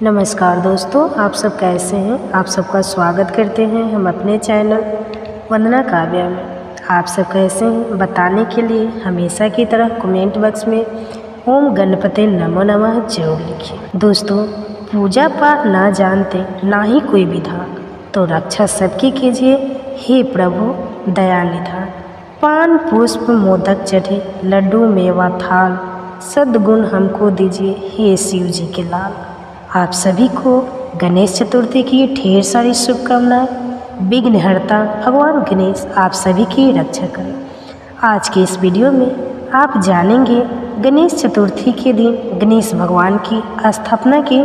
नमस्कार दोस्तों, आप सब कैसे हैं। आप सबका स्वागत करते हैं हम अपने चैनल वंदना काव्या में। आप सब कैसे हैं बताने के लिए हमेशा की तरह कमेंट बॉक्स में ओम गणपते नमो नमः जरूर लिखिए। दोस्तों, पूजा पाठ ना जानते ना ही कोई विधान, तो रक्षा सबकी कीजिए हे प्रभु दया निधान। पान पुष्प मोदक चढ़े लड्डू मेवा थाल, सद्गुण हमको दीजिए हे शिव जी के लाल। आप सभी को गणेश चतुर्थी की ढेर सारी शुभकामनाएं। विघ्नहर्ता भगवान गणेश आप सभी की रक्षा करें। आज के इस वीडियो में आप जानेंगे गणेश चतुर्थी के दिन गणेश भगवान की स्थापना की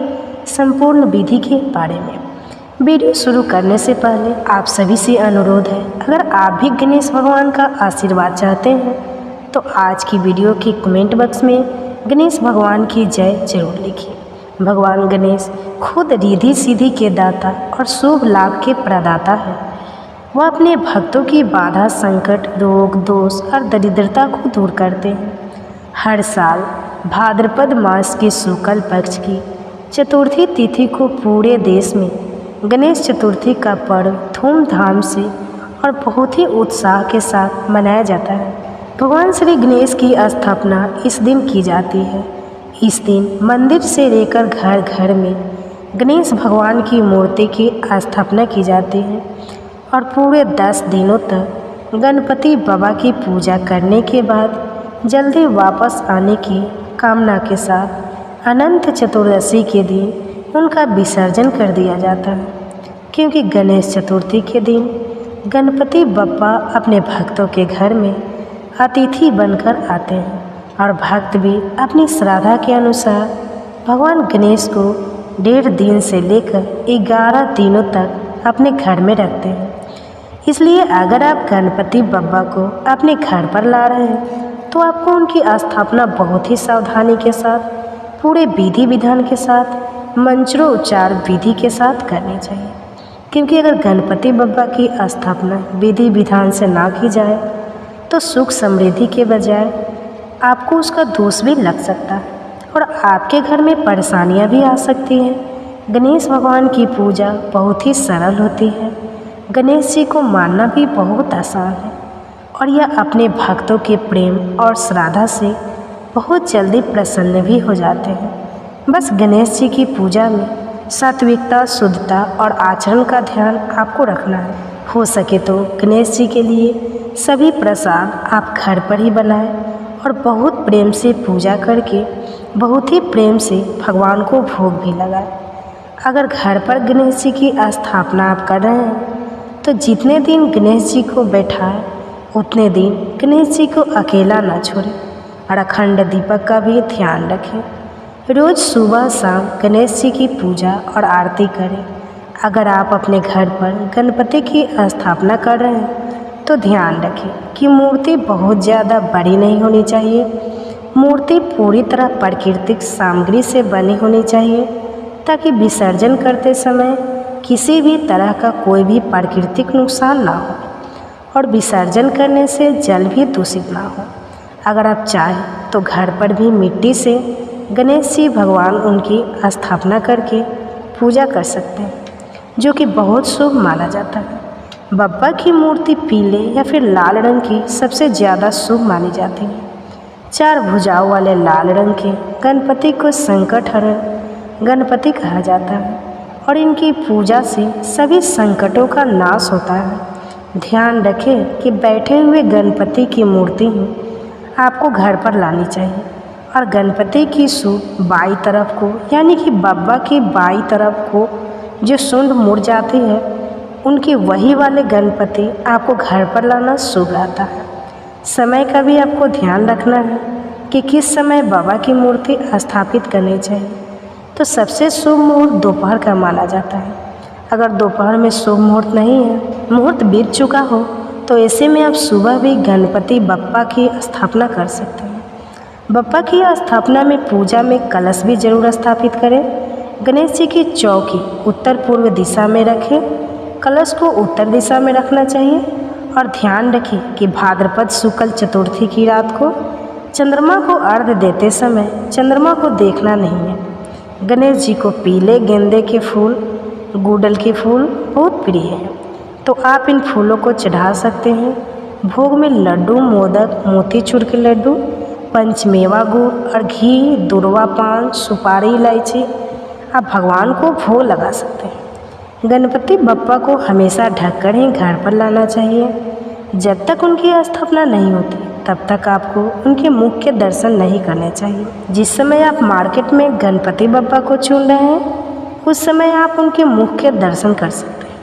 संपूर्ण विधि के बारे में। वीडियो शुरू करने से पहले आप सभी से अनुरोध है, अगर आप भी गणेश भगवान का आशीर्वाद चाहते हैं तो आज की वीडियो के कमेंट बॉक्स में गणेश भगवान की जय जरूर लिखिए। भगवान गणेश खुद रिद्धि सिद्धि के दाता और शुभ लाभ के प्रदाता है। वह अपने भक्तों की बाधा संकट रोग दोष और दरिद्रता को दूर करते हैं। हर साल भाद्रपद मास के शुक्ल पक्ष की चतुर्थी तिथि को पूरे देश में गणेश चतुर्थी का पर्व धूमधाम से और बहुत ही उत्साह के साथ मनाया जाता है। भगवान श्री गणेश की स्थापना इस दिन की जाती है। इस दिन मंदिर से लेकर घर घर में गणेश भगवान की मूर्ति की स्थापना की जाती है और पूरे 10 दिनों तक गणपति बाबा की पूजा करने के बाद जल्दी वापस आने की कामना के साथ अनंत चतुर्दशी के दिन उनका विसर्जन कर दिया जाता है। क्योंकि गणेश चतुर्थी के दिन गणपति बप्पा अपने भक्तों के घर में अतिथि बनकर आते हैं और भक्त भी अपनी श्रद्धा के अनुसार भगवान गणेश को 1.5 दिन से लेकर 11 दिनों तक अपने घर में रखते हैं। इसलिए अगर आप गणपति बप्पा को अपने घर पर ला रहे हैं तो आपको उनकी स्थापना बहुत ही सावधानी के साथ पूरे विधि विधान के साथ मंत्रोच्चार विधि के साथ करनी चाहिए। क्योंकि अगर गणपति बप्पा की स्थापना विधि विधान से ना की जाए तो सुख समृद्धि के बजाय आपको उसका दोष भी लग सकता है और आपके घर में परेशानियां भी आ सकती हैं। गणेश भगवान की पूजा बहुत ही सरल होती है। गणेश जी को मानना भी बहुत आसान है और यह अपने भक्तों के प्रेम और श्रद्धा से बहुत जल्दी प्रसन्न भी हो जाते हैं। बस गणेश जी की पूजा में सात्विकता शुद्धता और आचरण का ध्यान आपको रखना है। हो सके तो गणेश जी के लिए सभी प्रसाद आप घर पर ही बनाएं और बहुत प्रेम से पूजा करके बहुत ही प्रेम से भगवान को भोग भी लगाए। अगर घर पर गणेश जी की स्थापना आप कर रहे हैं तो जितने दिन गणेश जी को बैठाएं उतने दिन गणेश जी को अकेला ना छोड़ें और अखंड दीपक का भी ध्यान रखें। रोज़ सुबह शाम गणेश जी की पूजा और आरती करें। अगर आप अपने घर पर गणपति की स्थापना कर रहे हैं तो ध्यान रखें कि मूर्ति बहुत ज़्यादा बड़ी नहीं होनी चाहिए। मूर्ति पूरी तरह प्राकृतिक सामग्री से बनी होनी चाहिए ताकि विसर्जन करते समय किसी भी तरह का कोई भी प्राकृतिक नुकसान ना हो और विसर्जन करने से जल भी दूषित ना हो। अगर आप चाहें तो घर पर भी मिट्टी से गणेश जी भगवान उनकी स्थापना करके पूजा कर सकते हैं, जो कि बहुत शुभ माना जाता है। बप्पा की मूर्ति पीले या फिर लाल रंग की सबसे ज़्यादा शुभ मानी जाती है। 4 भुजाओं वाले लाल रंग के गणपति को संकटहरण गणपति कहा जाता है और इनकी पूजा से सभी संकटों का नाश होता है। ध्यान रखें कि बैठे हुए गणपति की मूर्ति ही आपको घर पर लानी चाहिए और गणपति की सूंड बाईं तरफ को यानी कि बप्पा की बाईं तरफ को जो सूंड मुड़ जाती है उनके वही वाले गणपति आपको घर पर लाना शुभ रहता है। समय का भी आपको ध्यान रखना है कि किस समय बाबा की मूर्ति स्थापित करनी चाहिए। तो सबसे शुभ मुहूर्त दोपहर का माना जाता है। अगर दोपहर में शुभ मुहूर्त नहीं है, मुहूर्त बीत चुका हो, तो ऐसे में आप सुबह भी गणपति बप्पा की स्थापना कर सकते हैं। बप्पा की स्थापना में पूजा में कलश भी जरूर स्थापित करें। गणेश जी की चौकी उत्तर पूर्व दिशा में रखें। कलश को उत्तर दिशा में रखना चाहिए और ध्यान रखें कि भाद्रपद शुक्ल चतुर्थी की रात को चंद्रमा को अर्घ्य देते समय चंद्रमा को देखना नहीं है। गणेश जी को पीले गेंदे के फूल, गूडल के फूल बहुत प्रिय हैं, तो आप इन फूलों को चढ़ा सकते हैं। भोग में लड्डू, मोदक, मोतीचूर के लड्डू, पंचमेवा गुड़ और घी, दुर्वा पान, सुपारी, इलायची आप भगवान को भोग लगा सकते हैं। गणपति बप्पा को हमेशा ढककर ही घर पर लाना चाहिए। जब तक उनकी स्थापना नहीं होती तब तक आपको उनके मुख के दर्शन नहीं करने चाहिए। जिस समय आप मार्केट में गणपति बप्पा को चुन रहे हैं उस समय आप उनके मुख के दर्शन कर सकते हैं,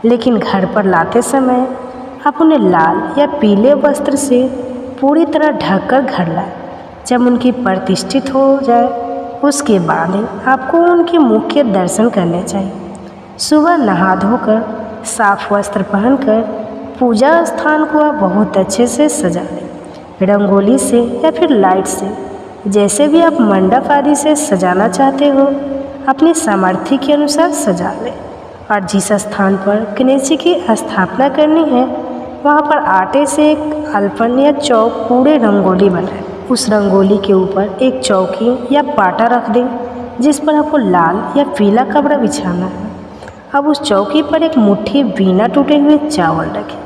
लेकिन घर पर लाते समय आप उन्हें लाल या पीले वस्त्र से पूरी तरह ढककर घर लाएं। जब उनकी प्रतिष्ठित हो जाए उसके बाद ही आपको उनके मुख के दर्शन करने चाहिए। सुबह नहा धोकर साफ वस्त्र पहनकर पूजा स्थान को आप बहुत अच्छे से सजा लें, रंगोली से या फिर लाइट से, जैसे भी आप मंडप आदि से सजाना चाहते हो अपनी सामर्थ्य के अनुसार सजा लें। और जिस स्थान पर गणेश जी की स्थापना करनी है वहाँ पर आटे से एक अल्पन या चौक पूरे रंगोली बनाएं। उस रंगोली के ऊपर एक चौकी या पाटा रख दें जिस पर आपको लाल या पीला कपड़ा बिछाना है। अब उस चौकी पर एक मुट्ठी बिना टूटे हुए चावल रखें।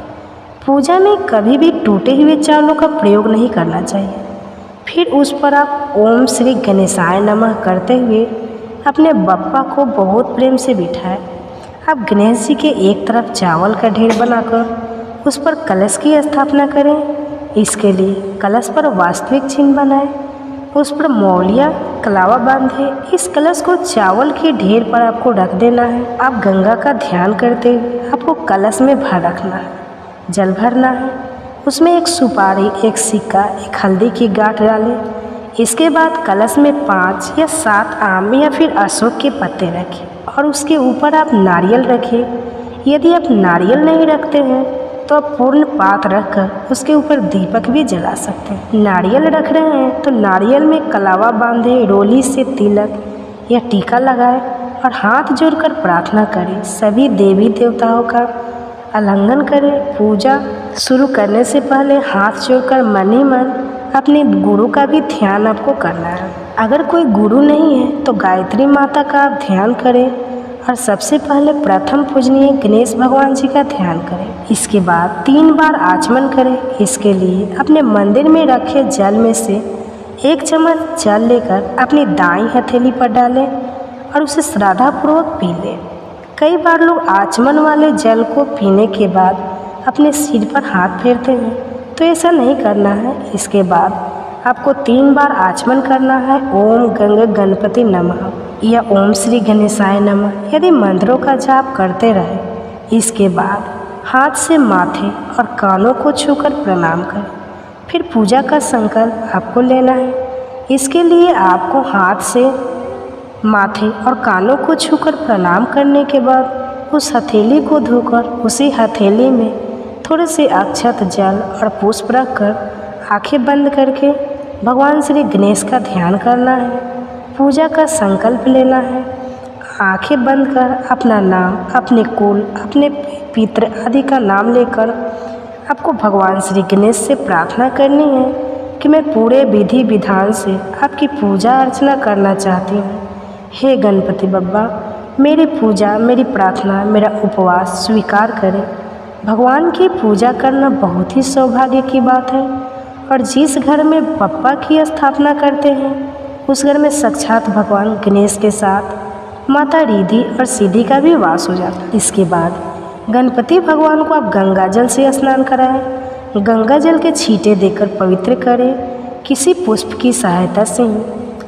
पूजा में कभी भी टूटे हुए चावलों का प्रयोग नहीं करना चाहिए। फिर उस पर आप ओम श्री गणेशाय नमः करते हुए अपने बप्पा को बहुत प्रेम से बिठाएं। आप गणेश जी के एक तरफ चावल का ढेर बनाकर उस पर कलश की स्थापना करें। इसके लिए कलश पर वास्तविक चिन्ह बनाएं, उस पर मौलिया कलावा बांधे। इस कलश को चावल के ढेर पर आपको रख देना है। आप गंगा का ध्यान करते हुए आपको कलश में भर रखना है, जल भरना है। उसमें एक सुपारी, एक सिक्का, एक हल्दी की गांठ डालें। इसके बाद कलश में 5 या 7 आम या फिर अशोक के पत्ते रखें और उसके ऊपर आप नारियल रखें। यदि आप नारियल नहीं रखते हैं तो आप पूर्ण पात रखकर उसके ऊपर दीपक भी जला सकते हैं। नारियल रख रहे हैं तो नारियल में कलावा बांधे, रोली से तिलक या टीका लगाए और हाथ जोड़कर प्रार्थना करें। सभी देवी देवताओं का आलिंगन करें। पूजा शुरू करने से पहले हाथ जोड़कर मन ही मन अपने गुरु का भी ध्यान आपको करना है। अगर कोई गुरु नहीं है तो गायत्री माता का आप ध्यान करें और सबसे पहले प्रथम पूजनीय गणेश भगवान जी का ध्यान करें। इसके बाद 3 बार आचमन करें। इसके लिए अपने मंदिर में रखे जल में से 1 चम्मच जल लेकर अपनी दाईं हथेली पर डालें और उसे श्रद्धापूर्वक पी लें। कई बार लोग आचमन वाले जल को पीने के बाद अपने सिर पर हाथ फेरते हैं, तो ऐसा नहीं करना है। इसके बाद आपको 3 बार आचमन करना है। ओम गंग गणपति नमः या ओम श्री गणेशाय नमः यदि मंत्रों का जाप करते रहे। इसके बाद हाथ से माथे और कानों को छूकर प्रणाम करें। फिर पूजा का संकल्प आपको लेना है। इसके लिए आपको हाथ से माथे और कानों को छूकर प्रणाम करने के बाद उस हथेली को धोकर उसी हथेली में थोड़े से अक्षत, जल और पुष्प रखकर आंखें बंद करके भगवान श्री गणेश का ध्यान करना है। पूजा का संकल्प लेना है। आंखें बंद कर अपना नाम, अपने कुल, अपने पितृ आदि का नाम लेकर आपको भगवान श्री गणेश से प्रार्थना करनी है कि मैं पूरे विधि विधान से आपकी पूजा अर्चना करना चाहती हूँ। हे गणपति बप्पा, मेरी पूजा, मेरी प्रार्थना, मेरा उपवास स्वीकार करें। भगवान की पूजा करना बहुत ही सौभाग्य की बात है और जिस घर में बप्पा की स्थापना करते हैं उस घर में साक्षात भगवान गणेश के साथ माता रिद्धि और सिद्धि का भी वास हो जाता है। इसके बाद गणपति भगवान को आप गंगा जल से स्नान कराएं। गंगा जल के छींटे देकर पवित्र करें। किसी पुष्प की सहायता से ही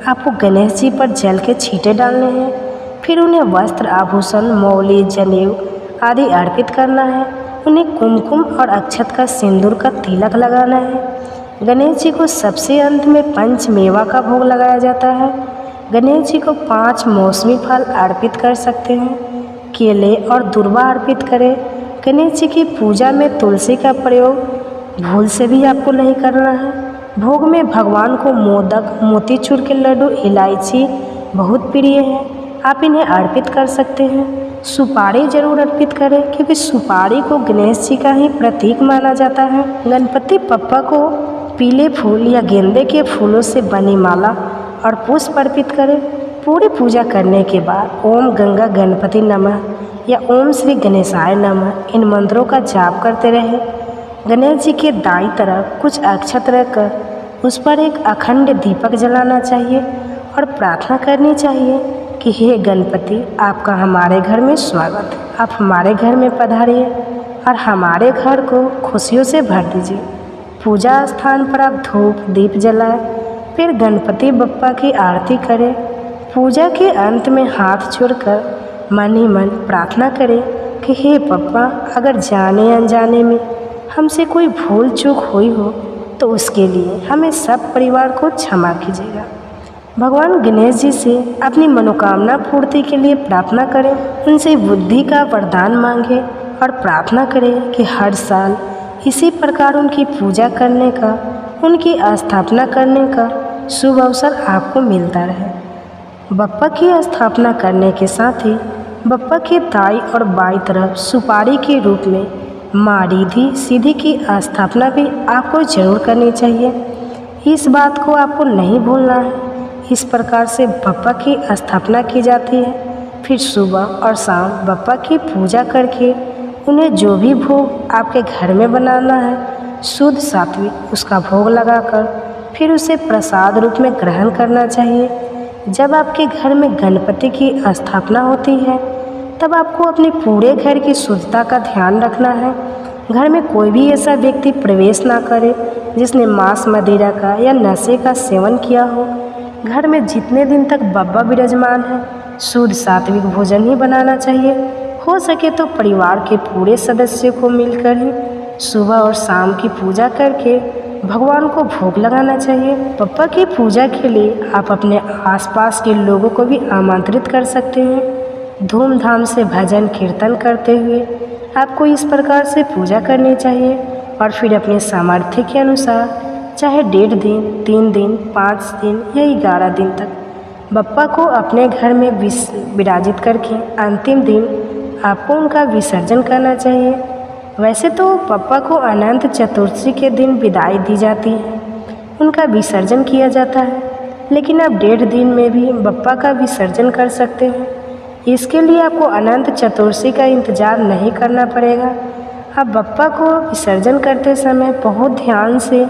आपको गणेश जी पर जल के छींटे डालने हैं। फिर उन्हें वस्त्र, आभूषण, मौली, जनेऊ आदि अर्पित करना है। उन्हें कुमकुम और अक्षत का सिंदूर का तिलक लगाना है। गणेश जी को सबसे अंत में पंचमेवा का भोग लगाया जाता है। गणेश जी को 5 मौसमी फल अर्पित कर सकते हैं। केले और दुर्वा अर्पित करें। गणेश जी की पूजा में तुलसी का प्रयोग भूल से भी आपको नहीं करना है। भोग में भगवान को मोदक, मोतीचूर के लड्डू, इलायची बहुत प्रिय है, आप इन्हें अर्पित कर सकते हैं। सुपारी जरूर अर्पित करें क्योंकि सुपारी को गणेश जी का ही प्रतीक माना जाता है। गणपति बप्पा को पीले फूल या गेंदे के फूलों से बनी माला और पुष्प अर्पित करें। पूरी पूजा करने के बाद ओम गंगा गणपति नमः या ओम श्री गणेशाय नमः इन मंत्रों का जाप करते रहें। गणेश जी के दाईं तरफ कुछ अक्षत रखकर उस पर एक अखंड दीपक जलाना चाहिए और प्रार्थना करनी चाहिए कि हे गणपति, आपका हमारे घर में स्वागत, आप हमारे घर में पधारिए और हमारे घर को खुशियों से भर दीजिए। पूजा स्थान पर आप धूप दीप जलाएं, फिर गणपति बप्पा की आरती करें। पूजा के अंत में हाथ जोड़कर मन ही मन प्रार्थना करें कि हे बप्पा, अगर जाने अनजाने में हमसे कोई भूल चूक हुई हो तो उसके लिए हमें सब परिवार को क्षमा कीजिएगा। भगवान गणेश जी से अपनी मनोकामना पूर्ति के लिए प्रार्थना करें, उनसे बुद्धि का वरदान मांगें और प्रार्थना करें कि हर साल इसी प्रकार उनकी पूजा करने का, उनकी स्थापना करने का शुभ अवसर आपको मिलता रहे। बप्पा की स्थापना करने के साथ ही बप्पा के दाईं और बाईं तरफ सुपारी के रूप में माँ रिद्धि सिद्धि की स्थापना भी आपको जरूर करनी चाहिए। इस बात को आपको नहीं भूलना है। इस प्रकार से बप्पा की स्थापना की जाती है। फिर सुबह और शाम बप्पा की पूजा करके उन्हें जो भी भोग आपके घर में बनाना है शुद्ध सात्विक उसका भोग लगाकर फिर उसे प्रसाद रूप में ग्रहण करना चाहिए। जब आपके घर में गणपति की स्थापना होती है तब आपको अपने पूरे घर की शुद्धता का ध्यान रखना है। घर में कोई भी ऐसा व्यक्ति प्रवेश ना करे जिसने मांस मदिरा का या नशे का सेवन किया हो। घर में जितने दिन तक बप्पा विराजमान है शुद्ध सात्विक भोजन ही बनाना चाहिए। हो सके तो परिवार के पूरे सदस्यों को मिलकर ही सुबह और शाम की पूजा करके भगवान को भोग लगाना चाहिए। बप्पा की पूजा के लिए आप अपने आसपास के लोगों को भी आमंत्रित कर सकते हैं। धूमधाम से भजन कीर्तन करते हुए आपको इस प्रकार से पूजा करनी चाहिए और फिर अपने सामर्थ्य के अनुसार चाहे 1.5 दिन, 3 दिन, 5 दिन या 11 दिन तक बप्पा को अपने घर में विराजित करके अंतिम दिन आपको उनका विसर्जन करना चाहिए। वैसे तो बप्पा को अनंत चतुर्दशी के दिन विदाई दी जाती है, उनका विसर्जन किया जाता है, लेकिन आप 1.5 दिन में भी बप्पा का विसर्जन कर सकते हैं। इसके लिए आपको अनंत चतुर्दशी का इंतज़ार नहीं करना पड़ेगा। आप बप्पा को विसर्जन करते समय बहुत ध्यान से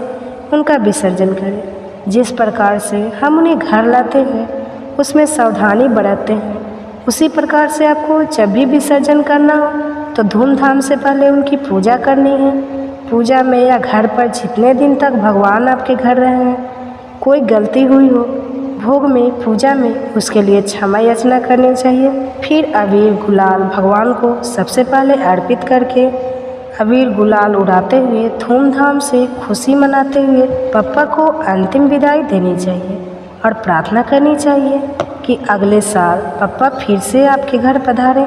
उनका विसर्जन करें। जिस प्रकार से हम उन्हें घर लाते हैं उसमें सावधानी बरतते हैं, उसी प्रकार से आपको जब भी विसर्जन करना हो तो धूमधाम से पहले उनकी पूजा करनी है। पूजा में या घर पर जितने दिन तक भगवान आपके घर रहे हैं, कोई गलती हुई हो भोग में, पूजा में, उसके लिए क्षमा याचना करनी चाहिए। फिर अबीर गुलाल भगवान को सबसे पहले अर्पित करके अबीर गुलाल उड़ाते हुए धूमधाम से खुशी मनाते हुए बप्पा को अंतिम विदाई देनी चाहिए और प्रार्थना करनी चाहिए कि अगले साल बप्पा फिर से आपके घर पधारें।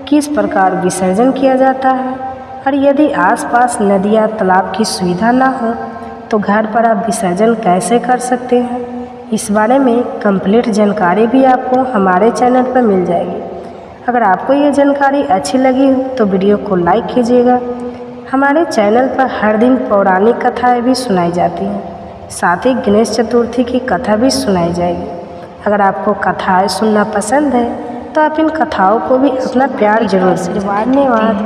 किस प्रकार विसर्जन किया जाता है और यदि आसपास नदी या तालाब की सुविधा ना हो तो घर पर आप विसर्जन कैसे कर सकते हैं, इस बारे में कंप्लीट जानकारी भी आपको हमारे चैनल पर मिल जाएगी। अगर आपको ये जानकारी अच्छी लगी हो तो वीडियो को लाइक कीजिएगा। हमारे चैनल पर हर दिन पौराणिक कथाएं भी सुनाई जाती हैं, साथ ही गणेश चतुर्थी की कथा भी सुनाई जाएगी। अगर आपको कथाएं सुनना पसंद है तो आप इन कथाओं को भी अपना प्यार जरूर से धन्यवाद।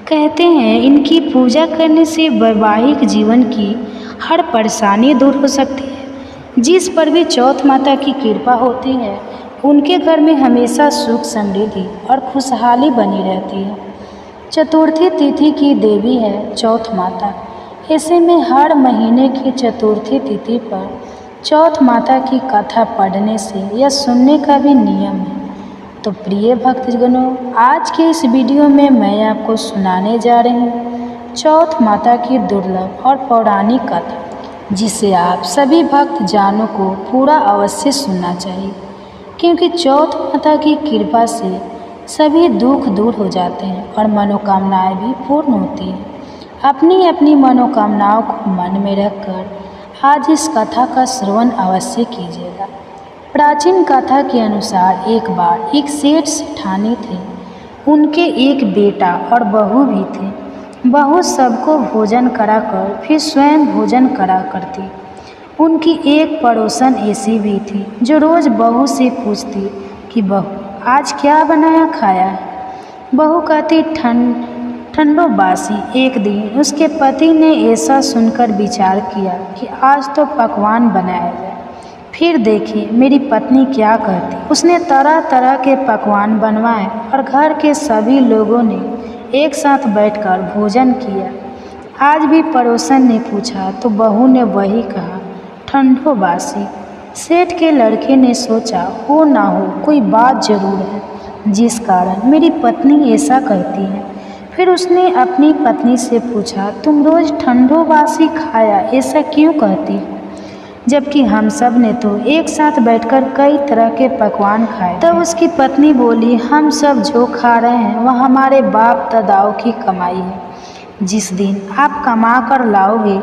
कहते हैं इनकी पूजा करने से वैवाहिक जीवन की हर परेशानी दूर हो सकती है। जिस पर भी चौथ माता की कृपा होती है उनके घर में हमेशा सुख समृद्धि और खुशहाली बनी रहती है। चतुर्थी तिथि की देवी है चौथ माता। ऐसे में हर महीने की चतुर्थी तिथि पर चौथ माता की कथा पढ़ने से या सुनने का भी नियम है। तो प्रिय भक्तजनों, आज के इस वीडियो में मैं आपको सुनाने जा रही हूँ चौथ माता की दुर्लभ और पौराणिक कथा, जिसे आप सभी भक्त जानों को पूरा अवश्य सुनना चाहिए, क्योंकि चौथ माता की कृपा से सभी दुख दूर हो जाते हैं और मनोकामनाएं भी पूर्ण होती हैं। अपनी अपनी मनोकामनाओं को मन में रखकर आज इस कथा का श्रवण अवश्य कीजिएगा। प्राचीन कथा के अनुसार एक बार एक सेठ सेठानी थे। उनके एक बेटा और बहू भी थे। बहू सबको भोजन कराकर फिर स्वयं भोजन करा करती। उनकी एक पड़ोसन ऐसी भी थी जो रोज़ बहू से पूछती कि बहू आज क्या बनाया खाया है। बहू कहती ठंडो बासी। एक दिन उसके पति ने ऐसा सुनकर विचार किया कि आज तो पकवान बनाया जाए। फिर देखिए मेरी पत्नी क्या कहती। उसने तरह तरह के पकवान बनवाए और घर के सभी लोगों ने एक साथ बैठकर भोजन किया। आज भी पड़ोसन ने पूछा तो बहू ने वही कहा, ठंडो बासी। सेठ के लड़के ने सोचा हो ना हो कोई बात जरूर है जिस कारण मेरी पत्नी ऐसा कहती है। फिर उसने अपनी पत्नी से पूछा, तुम रोज़ ठंडो बासी खाया ऐसा क्यों कहती हो, जबकि हम सब ने तो एक साथ बैठकर कई तरह के पकवान खाए। तब उसकी पत्नी बोली, हम सब जो खा रहे हैं वह हमारे बाप दादाओं की कमाई है। जिस दिन आप कमा कर लाओगे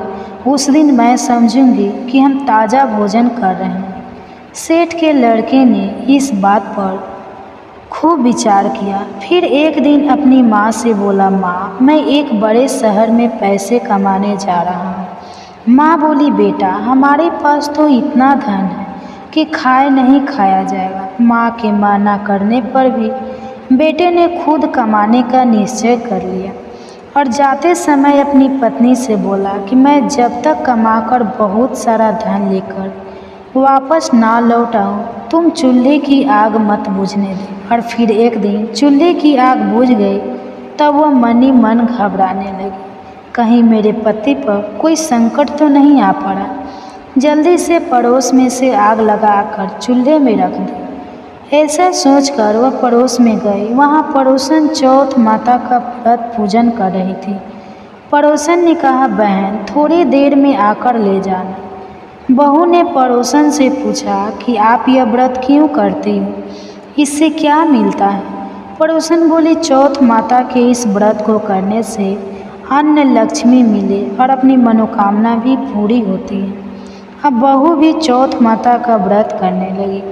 उस दिन मैं समझूंगी कि हम ताज़ा भोजन कर रहे हैं। सेठ के लड़के ने इस बात पर खूब विचार किया। फिर एक दिन अपनी माँ से बोला, माँ मैं एक बड़े शहर में पैसे कमाने जा रहा हूँ। माँ बोली, बेटा हमारे पास तो इतना धन है कि खाए नहीं खाया जाएगा। माँ के मना करने पर भी बेटे ने खुद कमाने का निश्चय कर लिया और जाते समय अपनी पत्नी से बोला कि मैं जब तक कमाकर बहुत सारा धन लेकर वापस ना लौट आऊँ तुम चूल्हे की आग मत बुझने दे। और फिर एक दिन चूल्हे की आग बुझ गई तब वह मन ही मन घबराने लगी, कहीं मेरे पति पर कोई संकट तो नहीं आ पड़ा। जल्दी से पड़ोस में से आग लगाकर चूल्हे में रख दी। ऐसा सोचकर वह पड़ोस में गई। वहाँ पड़ोसन चौथ माता का व्रत पूजन कर रही थी। पड़ोसन ने कहा, बहन थोड़ी देर में आकर ले जाना। बहू ने पड़ोसन से पूछा कि आप यह व्रत क्यों करती हो, इससे क्या मिलता है। पड़ोसन बोली, चौथ माता के इस व्रत को करने से अन्न लक्ष्मी मिले और अपनी मनोकामना भी पूरी होती है। अब बहू भी चौथ माता का व्रत करने लगी।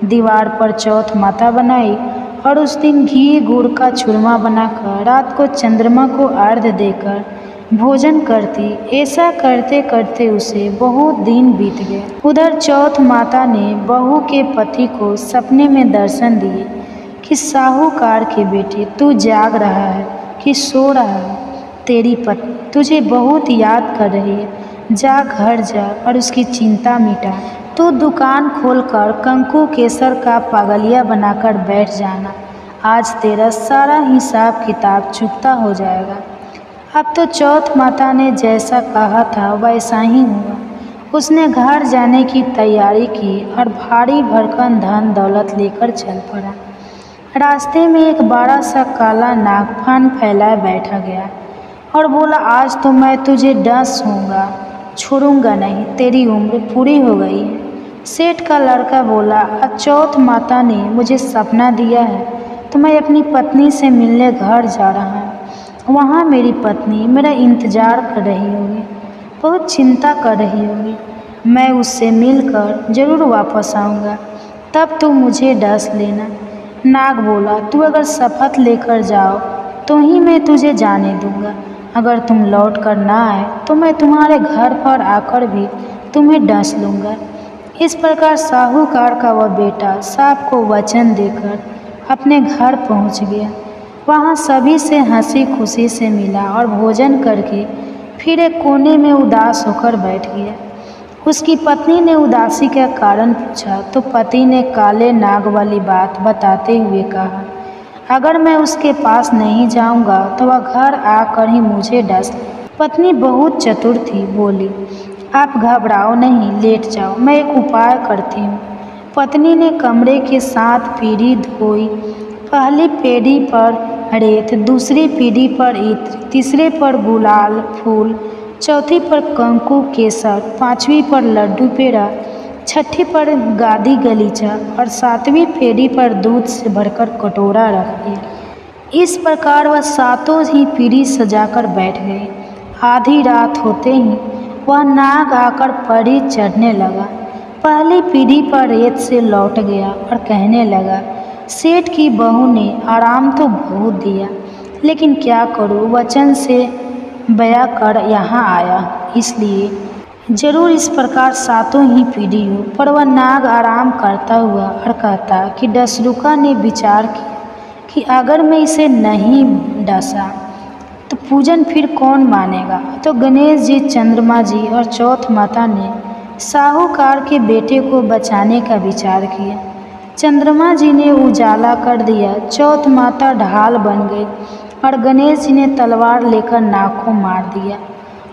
दीवार पर चौथ माता बनाई और उस दिन घी गुड़ का चूरमा बनाकर रात को चंद्रमा को अर्घ्य देकर भोजन करती। ऐसा करते करते उसे बहुत दिन बीत गए। उधर चौथ माता ने बहू के पति को सपने में दर्शन दिए कि साहूकार के बेटे तू जाग रहा है कि सो रहा है, तेरी पत्नी तुझे बहुत याद कर रही है, जा घर जा और उसकी चिंता मिटा। तो दुकान खोलकर कंकु केसर का पागलिया बनाकर बैठ जाना, आज तेरा सारा हिसाब किताब चुकता हो जाएगा। अब तो चौथ माता ने जैसा कहा था वैसा ही हुआ। उसने घर जाने की तैयारी की और भारी भरकम धन दौलत लेकर चल पड़ा। रास्ते में एक बड़ा सा काला नाग फन फैलाए बैठा गया और बोला, आज तो मैं तुझे डस दूंगा, छोड़ूंगा नहीं, तेरी उम्र पूरी हो गई है। सेठ का लड़का बोला, चौथ माता ने मुझे सपना दिया है तो मैं अपनी पत्नी से मिलने घर जा रहा हूँ। वहाँ मेरी पत्नी मेरा इंतज़ार कर रही होगी, बहुत चिंता कर रही होगी। मैं उससे मिलकर ज़रूर वापस आऊँगा, तब तुम मुझे डस लेना। नाग बोला, तू अगर शपथ लेकर जाओ तो ही मैं तुझे जाने दूँगा, अगर तुम लौट कर ना आए तो मैं तुम्हारे घर पर आकर भी तुम्हें डस लूँगा। इस प्रकार साहूकार का वह बेटा साहब को वचन देकर अपने घर पहुँच गया। वहाँ सभी से हंसी खुशी से मिला और भोजन करके फिर एक कोने में उदास होकर बैठ गया। उसकी पत्नी ने उदासी का कारण पूछा तो पति ने काले नाग वाली बात बताते हुए कहा, अगर मैं उसके पास नहीं जाऊंगा तो वह घर आकर ही मुझे डस ले। पत्नी बहुत चतुर थी, बोली, आप घबराओ नहीं, लेट जाओ, मैं एक उपाय करती हूँ। पत्नी ने कमरे के 7 पीढ़ी धोई। पहली पीढ़ी पर रेत, दूसरी पीढ़ी पर इत्र, तीसरे पर गुलाल फूल, चौथी पर कंकु केसर, 5वीं पर लड्डू पेड़ा, 6ठी पर गादी गलीचा और 7वीं पीढ़ी पर दूध से भरकर कटोरा रख दिया। इस प्रकार वह 7 ही पीढ़ी सजाकर बैठ गए। आधी रात होते ही वह नाग आकर पड़ी चढ़ने लगा। पहली पीढ़ी पर रेत से लौट गया और कहने लगा, सेठ की बहू ने आराम तो बहुत दिया, लेकिन क्या करूं, वचन से बया कर यहाँ आया, इसलिए जरूर इस प्रकार सातों ही पीढ़ी हो। पर वह नाग आराम करता हुआ और कहता कि डसरुका ने विचार किया कि अगर मैं इसे नहीं डसा तो पूजन फिर कौन मानेगा। तो गणेश जी, चंद्रमा जी और चौथ माता ने साहूकार के बेटे को बचाने का विचार किया। चंद्रमा जी ने उजाला कर दिया, चौथ माता ढाल बन गई और गणेश जी ने तलवार लेकर नाग को मार दिया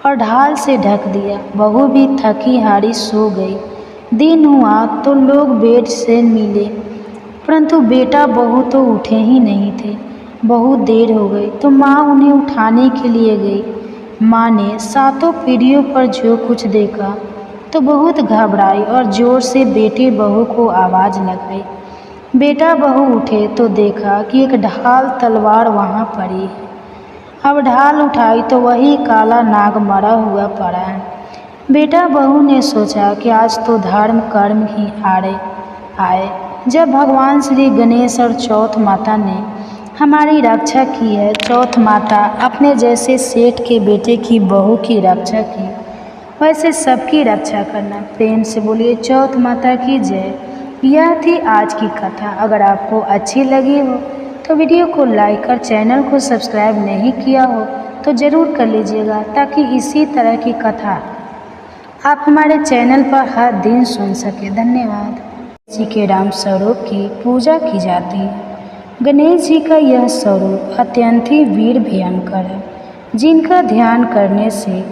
और ढाल से ढक दिया। बहू भी थकी हारी सो गई। दिन हुआ तो लोग बेड से मिले, परंतु बेटा बहू तो उठे ही नहीं थे। बहुत देर हो गई तो माँ उन्हें उठाने के लिए गई। माँ ने सातों पीढ़ियों पर जो कुछ देखा तो बहुत घबराई और जोर से बेटे बहू को आवाज़ लगाई। बेटा बहू उठे तो देखा कि एक ढाल तलवार वहाँ पड़ी है। अब ढाल उठाई तो वही काला नाग मरा हुआ पड़ा है। बेटा बहू ने सोचा कि आज तो धर्म कर्म ही आए। जब भगवान श्री गणेश और चौथ माता ने हमारी रक्षा की है, चौथ माता अपने जैसे सेठ के बेटे की बहू की रक्षा की, वैसे सबकी रक्षा करना। प्रेम से बोलिए चौथ माता की जय। यह थी आज की कथा। अगर आपको अच्छी लगी हो तो वीडियो को लाइक और चैनल को सब्सक्राइब नहीं किया हो तो ज़रूर कर लीजिएगा, ताकि इसी तरह की कथा आप हमारे चैनल पर हर दिन सुन सके। धन्यवाद। जी के राम स्वरूप की पूजा की जाती है। गणेश जी का यह स्वरूप अत्यंत ही वीर भयंकर है, जिनका ध्यान करने से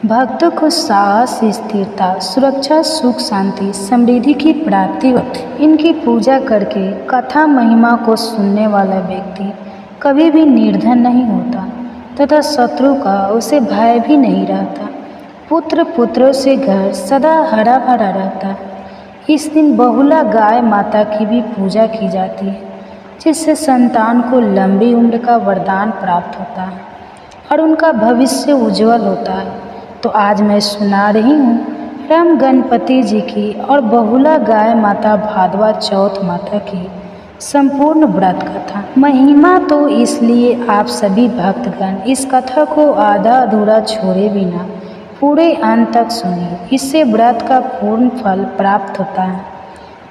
भक्तों को साहस, स्थिरता, सुरक्षा, सुख, शांति, समृद्धि की प्राप्ति होती। इनकी पूजा करके कथा महिमा को सुनने वाला व्यक्ति कभी भी निर्धन नहीं होता तथा शत्रु का उसे भय भी नहीं रहता। पुत्रों से घर सदा हरा भरा रहता है। इस दिन बहुला गाय माता की भी पूजा की जाती है, जिससे संतान को लंबी उम्र का वरदान प्राप्त होता है और उनका भविष्य उज्जवल होता है। तो आज मैं सुना रही हूँ राम गणपति जी की और बहुला गाय माता भादवा चौथ माता की संपूर्ण व्रत कथा। महिमा तो इसलिए आप सभी भक्तगण इस कथा को आधा अधूरा छोड़े बिना पूरे अंत तक सुनिए। इससे व्रत का पूर्ण फल प्राप्त होता है।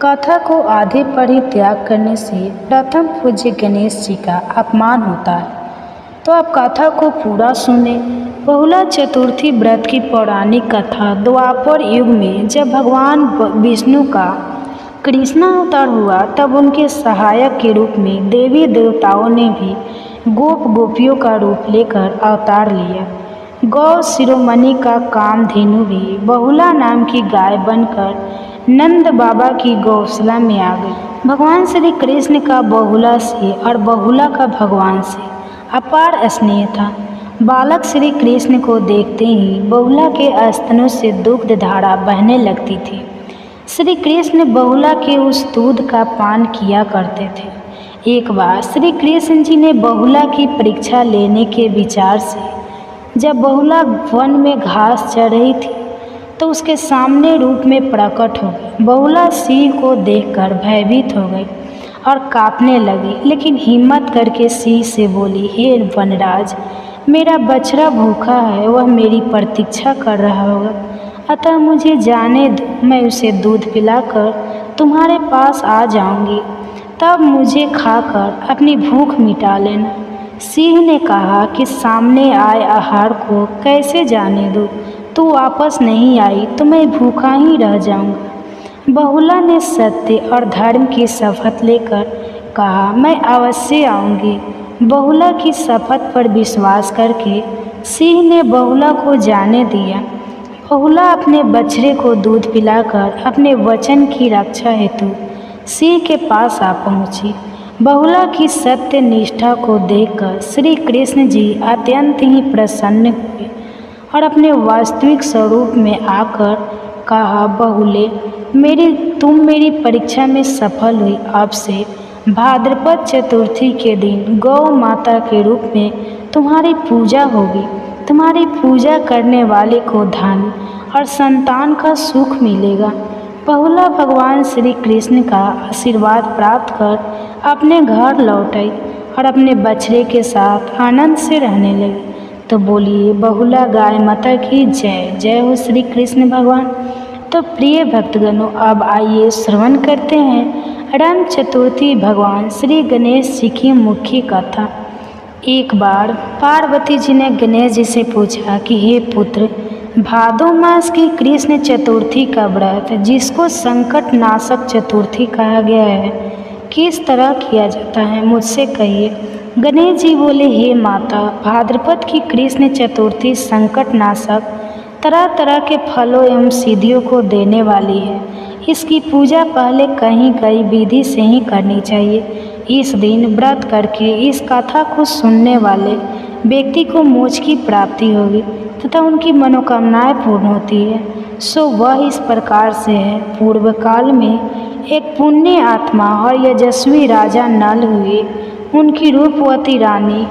कथा को आधे पर ही त्याग करने से प्रथम पूज्य गणेश जी का अपमान होता है। तो आप कथा को पूरा सुने। बहुला चतुर्थी व्रत की पौराणिक कथा द्वापर युग में जब भगवान विष्णु का कृष्ण अवतार हुआ, तब उनके सहायक के रूप में देवी देवताओं ने भी गोपियों का रूप लेकर अवतार लिया। गौ शिरोमणि का कामधेनु भी बहुला नाम की गाय बनकर नंद बाबा की गौशाला में आ गई। भगवान श्री कृष्ण का बहुला से और बहुला का भगवान से अपार स्नेह था। बालक श्री कृष्ण को देखते ही बहुला के स्तनों से दुग्ध धारा बहने लगती थी। श्री कृष्ण बहुला के उस दूध का पान किया करते थे। एक बार श्री कृष्ण जी ने बहुला की परीक्षा लेने के विचार से जब बहुला वन में घास चढ़ रही थी तो उसके सामने रूप में प्रकट हो गई। बहुला सिंह को देखकर भयभीत हो गई और कांपने लगी, लेकिन हिम्मत करके सिंह से बोली, हे वनराज, मेरा बछड़ा भूखा है, वह मेरी प्रतीक्षा कर रहा होगा, अतः मुझे जाने दो, मैं उसे दूध पिलाकर तुम्हारे पास आ जाऊंगी, तब मुझे खाकर अपनी भूख मिटा लेना। सिंह ने कहा कि सामने आए आहार को कैसे जाने दूँ, तू वापस नहीं आई तो मैं भूखा ही रह जाऊंगा। बहुला ने सत्य और धर्म की शपथ लेकर कहा, मैं अवश्य आऊंगी। बहुला की शपथ पर विश्वास करके सिंह ने बहुला को जाने दिया। बहुला अपने बछड़े को दूध पिलाकर अपने वचन की रक्षा हेतु सिंह के पास आ पहुंची। बहुला की सत्य निष्ठा को देखकर श्री कृष्ण जी अत्यंत ही प्रसन्न हुए और अपने वास्तविक स्वरूप में आकर कहा, बहुले, तुम मेरी परीक्षा में सफल हुई। अब से भाद्रपद चतुर्थी के दिन गौ माता के रूप में तुम्हारी पूजा होगी। तुम्हारी पूजा करने वाले को धन और संतान का सुख मिलेगा। बहुला भगवान श्री कृष्ण का आशीर्वाद प्राप्त कर अपने घर लौट आई और अपने बछड़े के साथ आनंद से रहने लगी। तो बोलिए बहुला गाय माता की जय। जय हो श्री कृष्ण भगवान। तो प्रिय भक्तगणों, अब आइए श्रवण करते हैं राम चतुर्थी भगवान श्री गणेश जी की मुख्य कथा। एक बार पार्वती जी ने गणेश जी से पूछा कि हे पुत्र, भादो मास की कृष्ण चतुर्थी का व्रत, जिसको संकट नाशक चतुर्थी कहा गया है, किस तरह किया जाता है, मुझसे कहिए। गणेश जी बोले, हे माता, भाद्रपद की कृष्ण चतुर्थी संकट नाशक तरह तरह के फलों एवं सिद्धियों को देने वाली है। इसकी पूजा पहले कहीं कहीं विधि से ही करनी चाहिए। इस दिन व्रत करके इस कथा को सुनने वाले व्यक्ति को मोक्ष की प्राप्ति होगी तथा उनकी मनोकामनाएं पूर्ण होती है। सो वह इस प्रकार से है। पूर्व काल में एक पुण्य आत्मा और यशस्वी राजा नल हुए। उनकी रूपवती रानी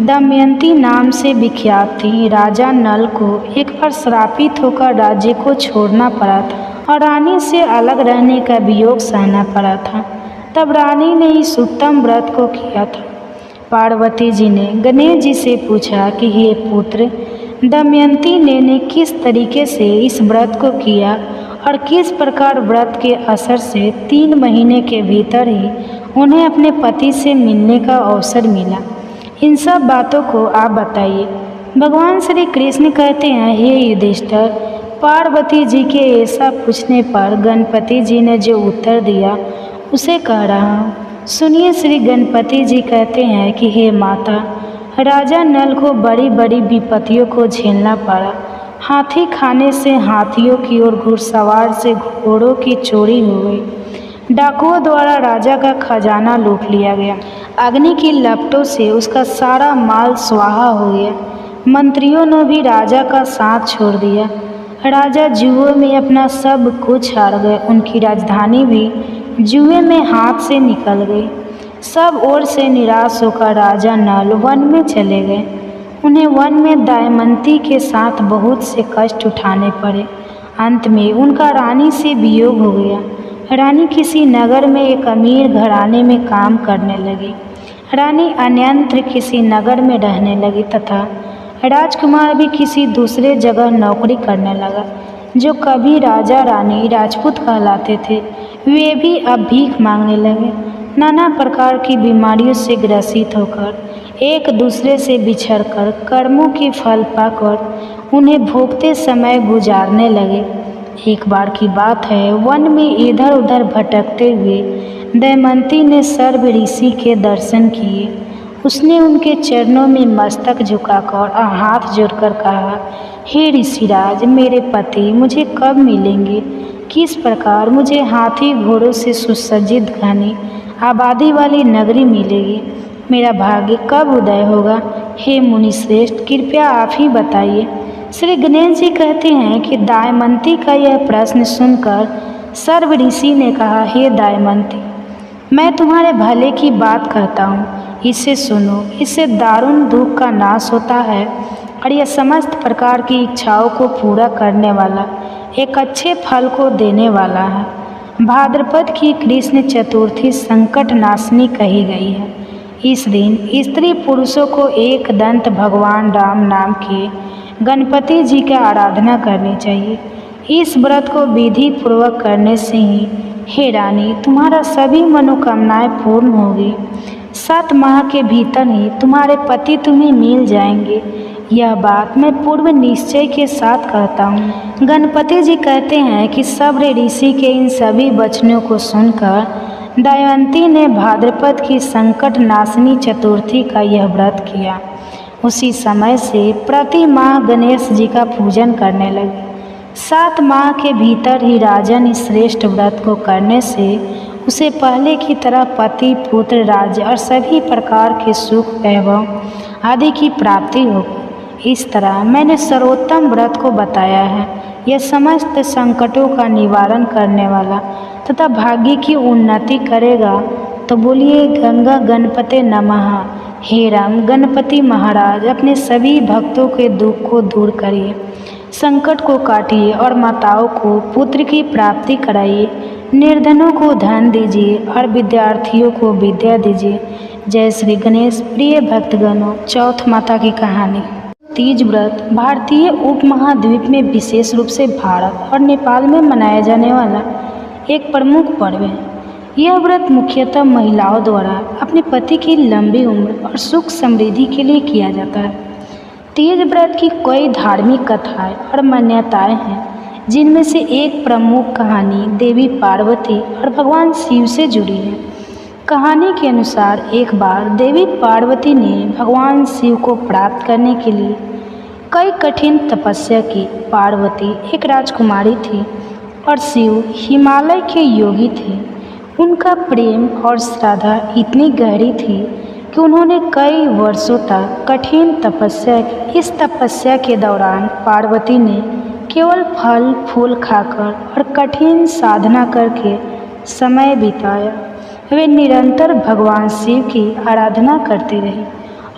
दमयंती नाम से विख्यात थी। राजा नल को एक बार श्रापित होकर राज्य को छोड़ना पड़ा था और रानी से अलग रहने का वियोग सहना पड़ा था। तब रानी ने इस उत्तम व्रत को किया था। पार्वती जी ने गणेश जी से पूछा कि हे पुत्र, दमयंती ने किस तरीके से इस व्रत को किया और किस प्रकार व्रत के असर से 3 महीने के भीतर ही उन्हें अपने पति से मिलने का अवसर मिला। इन सब बातों को आप बताइए। भगवान श्री कृष्ण कहते हैं, हे युधिष्ठिर, पार्वती जी के ऐसा पूछने पर गणपति जी ने जो उत्तर दिया उसे कह रहा हूँ। सुनिए। श्री गणपति जी कहते हैं कि हे माता, राजा नल को बड़ी बड़ी विपत्तियों को झेलना पड़ा। हाथी खाने से हाथियों की और घुड़सवार से घोड़ों की चोरी हो गई। डाकुओं द्वारा राजा का खजाना लूट लिया गया। अग्नि की लपटों से उसका सारा माल स्वाहा हो गया। मंत्रियों ने भी राजा का साथ छोड़ दिया। राजा जुए में अपना सब कुछ हार गए। उनकी राजधानी भी जुए में हाथ से निकल गई। सब ओर से निराश होकर राजा नल वन में चले गए। उन्हें वन में दमयंती के साथ बहुत से कष्ट उठाने पड़े। अंत में उनका रानी से वियोग हो गया। रानी किसी नगर में एक अमीर घराने में काम करने लगी। रानी अन्यत्र किसी नगर में रहने लगी तथा राजकुमार भी किसी दूसरे जगह नौकरी करने लगा। जो कभी राजा रानी राजपूत कहलाते थे, वे भी अब भीख मांगने लगे। नाना प्रकार की बीमारियों से ग्रसित होकर एक दूसरे से बिछड़कर कर्मों के फल पाकर उन्हें भोगते समय गुजारने लगे। एक बार की बात है, वन में इधर उधर भटकते हुए दमयंती ने सर्व ऋषि के दर्शन किए। उसने उनके चरणों में मस्तक झुकाकर और हाथ जोड़कर कहा, हे ऋषिराज, मेरे पति मुझे कब मिलेंगे? किस प्रकार मुझे हाथी घोड़ों से सुसज्जित घनी आबादी वाली नगरी मिलेगी? मेरा भाग्य कब उदय होगा? हे मुनिश्रेष्ठ, कृपया आप ही बताइए। श्री गणेश जी कहते हैं कि दमयंती का यह प्रश्न सुनकर सर्व ऋषि ने कहा, हे दमयंती, मैं तुम्हारे भले की बात कहता हूँ, इसे सुनो। इससे दारुण दुख का नाश होता है और यह समस्त प्रकार की इच्छाओं को पूरा करने वाला एक अच्छे फल को देने वाला है। भाद्रपद की कृष्ण चतुर्थी संकट नाशनी कही गई है। इस दिन स्त्री पुरुषों को एक दंत भगवान राम नाम के गणपति जी की आराधना करनी चाहिए। इस व्रत को विधि पूर्वक करने से ही, हे रानी, तुम्हारा सभी मनोकामनाएं पूर्ण होगी। 7 माह के भीतर ही तुम्हारे पति तुम्हें मिल जाएंगे। यह बात मैं पूर्व निश्चय के साथ कहता हूँ। गणपति जी कहते हैं कि सब्र ऋषि के इन सभी वचनों को सुनकर दमयंती ने भाद्रपद की संकट नाशनी चतुर्थी का यह व्रत किया। उसी समय से प्रति माह गणेश जी का पूजन करने लगी। 7 माह के भीतर ही राजन इस श्रेष्ठ व्रत को करने से उसे पहले की तरह पति, पुत्र, राज्य और सभी प्रकार के सुख, वैभव आदि की प्राप्ति होगी। इस तरह मैंने सर्वोत्तम व्रत को बताया है। यह समस्त संकटों का निवारण करने वाला तथा भाग्य की उन्नति करेगा। तो बोलिए गंगा गणपते नमः। हे राम गणपति महाराज, अपने सभी भक्तों के दुख को दूर करिए, संकट को काटिए और माताओं को पुत्र की प्राप्ति कराइए, निर्धनों को धन दीजिए और विद्यार्थियों को विद्या दीजिए। जय श्री गणेश। प्रिय भक्तगणों, चौथ माता की कहानी। तीज व्रत भारतीय उपमहाद्वीप में विशेष रूप से भारत और नेपाल में मनाया जाने वाला एक प्रमुख पर्व है। यह व्रत मुख्यतः महिलाओं द्वारा अपने पति की लंबी उम्र और सुख समृद्धि के लिए किया जाता है। तीज व्रत की कई धार्मिक कथाएं और मान्यताएं हैं, जिनमें से एक प्रमुख कहानी देवी पार्वती और भगवान शिव से जुड़ी है। कहानी के अनुसार एक बार देवी पार्वती ने भगवान शिव को प्राप्त करने के लिए कई कठिन तपस्या की। पार्वती एक राजकुमारी थी और शिव हिमालय के योगी थे। उनका प्रेम और श्रद्धा इतनी गहरी थी कि उन्होंने कई वर्षों तक कठिन तपस्या की। इस तपस्या के दौरान पार्वती ने केवल फल फूल खाकर और कठिन साधना करके समय बिताया। वे निरंतर भगवान शिव की आराधना करते रहे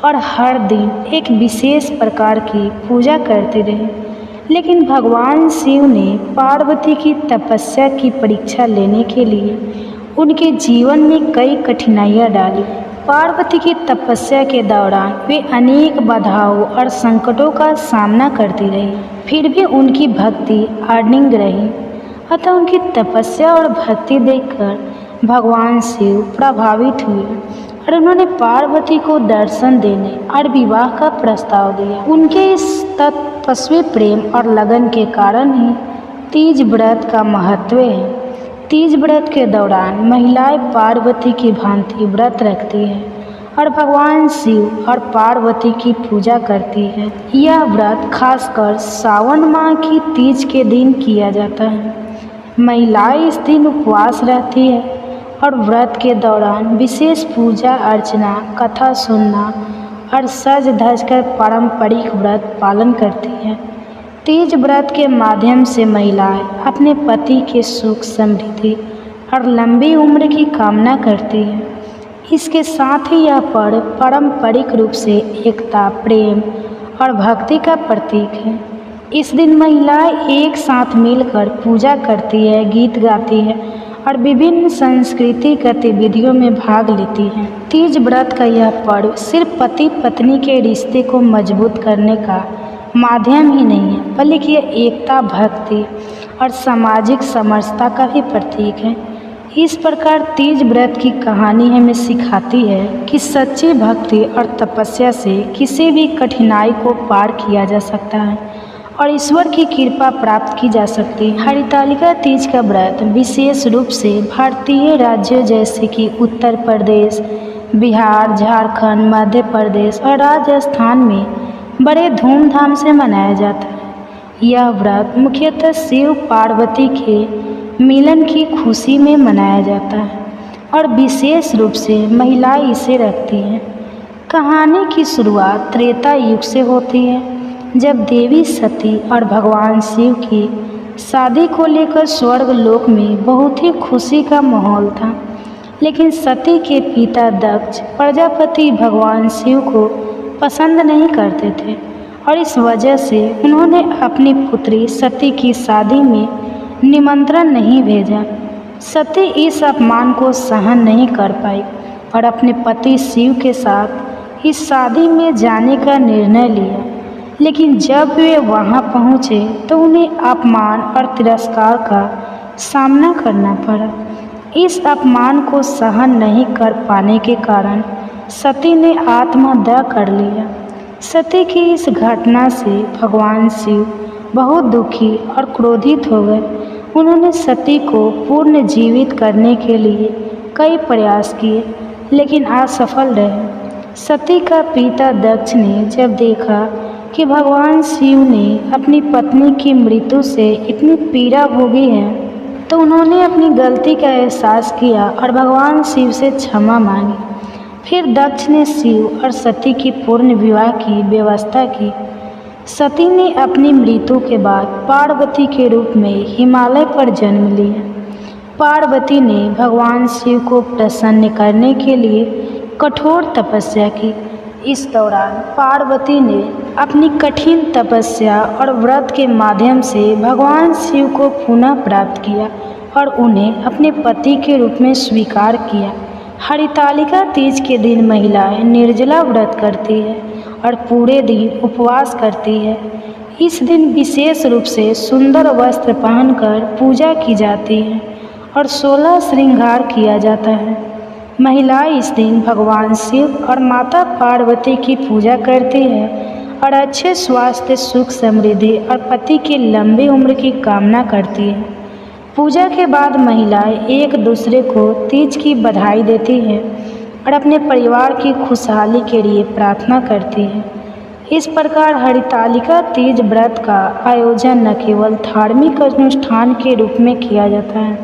और हर दिन एक विशेष प्रकार की पूजा करते रहे। लेकिन भगवान शिव ने पार्वती की तपस्या की परीक्षा लेने के लिए उनके जीवन में कई कठिनाइयाँ डाली। पार्वती की तपस्या के दौरान वे अनेक बाधाओं और संकटों का सामना करती रही, फिर भी उनकी भक्ति अडिग रही। अतः उनकी तपस्या और भक्ति देखकर भगवान शिव प्रभावित हुए और उन्होंने पार्वती को दर्शन देने और विवाह का प्रस्ताव दिया। उनके इस तपस्वी प्रेम और लगन के कारण ही तीज व्रत का महत्व है। तीज व्रत के दौरान महिलाएं पार्वती की भांति व्रत रखती हैं और भगवान शिव और पार्वती की पूजा करती है। यह व्रत खासकर सावन माह की तीज के दिन किया जाता है। महिलाएं इस दिन उपवास रहती है और व्रत के दौरान विशेष पूजा अर्चना, कथा सुनना और सज धज कर पारंपरिक व्रत पालन करती हैं। तीज व्रत के माध्यम से महिलाएं अपने पति के सुख समृद्धि और लंबी उम्र की कामना करती हैं। इसके साथ ही यह पर्व पारंपरिक रूप से एकता, प्रेम और भक्ति का प्रतीक है। इस दिन महिलाएं एक साथ मिलकर पूजा करती है, गीत गाती है और विभिन्न सांस्कृतिक गतिविधियों में भाग लेती हैं। तीज व्रत का यह पर्व सिर्फ पति पत्नी के रिश्ते को मजबूत करने का माध्यम ही नहीं है, बल्कि यह एकता, भक्ति और सामाजिक समरसता का भी प्रतीक है। इस प्रकार तीज व्रत की कहानी हमें सिखाती है कि सच्ची भक्ति और तपस्या से किसी भी कठिनाई को पार किया जा सकता है और ईश्वर की कृपा प्राप्त की जा सकती है। हरितालिका तीज का व्रत विशेष रूप से भारतीय राज्यों जैसे कि उत्तर प्रदेश, बिहार, झारखंड, मध्य प्रदेश और राजस्थान में बड़े धूमधाम से मनाया जाता है। यह व्रत मुख्यतः शिव पार्वती के मिलन की खुशी में मनाया जाता है और विशेष रूप से महिलाएं इसे रखती हैं। कहानी की शुरुआत त्रेता युग से होती है, जब देवी सती और भगवान शिव की शादी को लेकर स्वर्ग लोक में बहुत ही खुशी का माहौल था। लेकिन सती के पिता दक्ष प्रजापति भगवान शिव को पसंद नहीं करते थे और इस वजह से उन्होंने अपनी पुत्री सती की शादी में निमंत्रण नहीं भेजा। सती इस अपमान को सहन नहीं कर पाई और अपने पति शिव के साथ इस शादी में जाने का निर्णय लिया। लेकिन जब वे वहां पहुंचे तो उन्हें अपमान और तिरस्कार का सामना करना पड़ा। इस अपमान को सहन नहीं कर पाने के कारण सती ने आत्महत्या कर लिया। सती की इस घटना से भगवान शिव बहुत दुखी और क्रोधित हो गए। उन्होंने सती को पुनर्जीवित करने के लिए कई प्रयास किए, लेकिन असफल रहे। सती का पिता दक्ष ने जब देखा कि भगवान शिव ने अपनी पत्नी की मृत्यु से इतनी पीड़ा भोगी है, तो उन्होंने अपनी गलती का एहसास किया और भगवान शिव से क्षमा मांगी। फिर दक्ष ने शिव और सती की पूर्ण विवाह की व्यवस्था की। सती ने अपनी मृत्यु के बाद पार्वती के रूप में हिमालय पर जन्म लिया। पार्वती ने भगवान शिव को प्रसन्न करने के लिए कठोर तपस्या की। इस दौरान पार्वती ने अपनी कठिन तपस्या और व्रत के माध्यम से भगवान शिव को पुनः प्राप्त किया और उन्हें अपने पति के रूप में स्वीकार किया। हरितालिका तीज के दिन महिलाएं निर्जला व्रत करती है और पूरे दिन उपवास करती है। इस दिन विशेष रूप से सुंदर वस्त्र पहनकर पूजा की जाती है और 16 श्रृंगार किया जाता है। महिलाएं इस दिन भगवान शिव और माता पार्वती की पूजा करती है और अच्छे स्वास्थ्य, सुख, समृद्धि और पति की लंबी उम्र की कामना करती है। पूजा के बाद महिलाएं एक दूसरे को तीज की बधाई देती हैं और अपने परिवार की खुशहाली के लिए प्रार्थना करती हैं। इस प्रकार हरितालिका तीज व्रत का आयोजन न केवल धार्मिक अनुष्ठान के रूप में किया जाता है,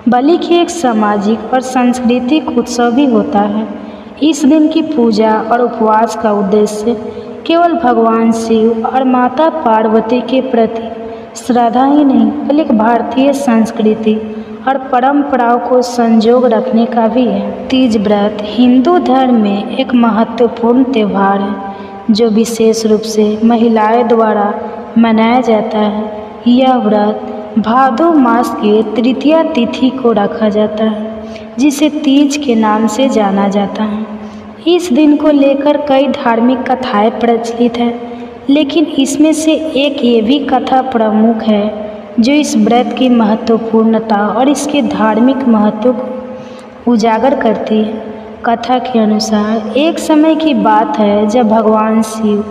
बल्कि एक सामाजिक और सांस्कृतिक उत्सव भी होता है। इस दिन की पूजा और उपवास का उद्देश्य केवल भगवान शिव और माता पार्वती के प्रति श्रद्धा ही नहीं, बल्कि भारतीय संस्कृति और परंपराओं को संजोग रखने का भी है। तीज व्रत हिंदू धर्म में एक महत्वपूर्ण त्यौहार है जो विशेष रूप से महिलाएं द्वारा मनाया जाता है। यह व्रत भादो मास के तृतीया तिथि को रखा जाता है, जिसे तीज के नाम से जाना जाता है। इस दिन को लेकर कई धार्मिक कथाएं प्रचलित हैं, लेकिन इसमें से एक ये भी कथा प्रमुख है जो इस व्रत की महत्वपूर्णता और इसके धार्मिक महत्व को उजागर करती है। कथा के अनुसार एक समय की बात है जब भगवान शिव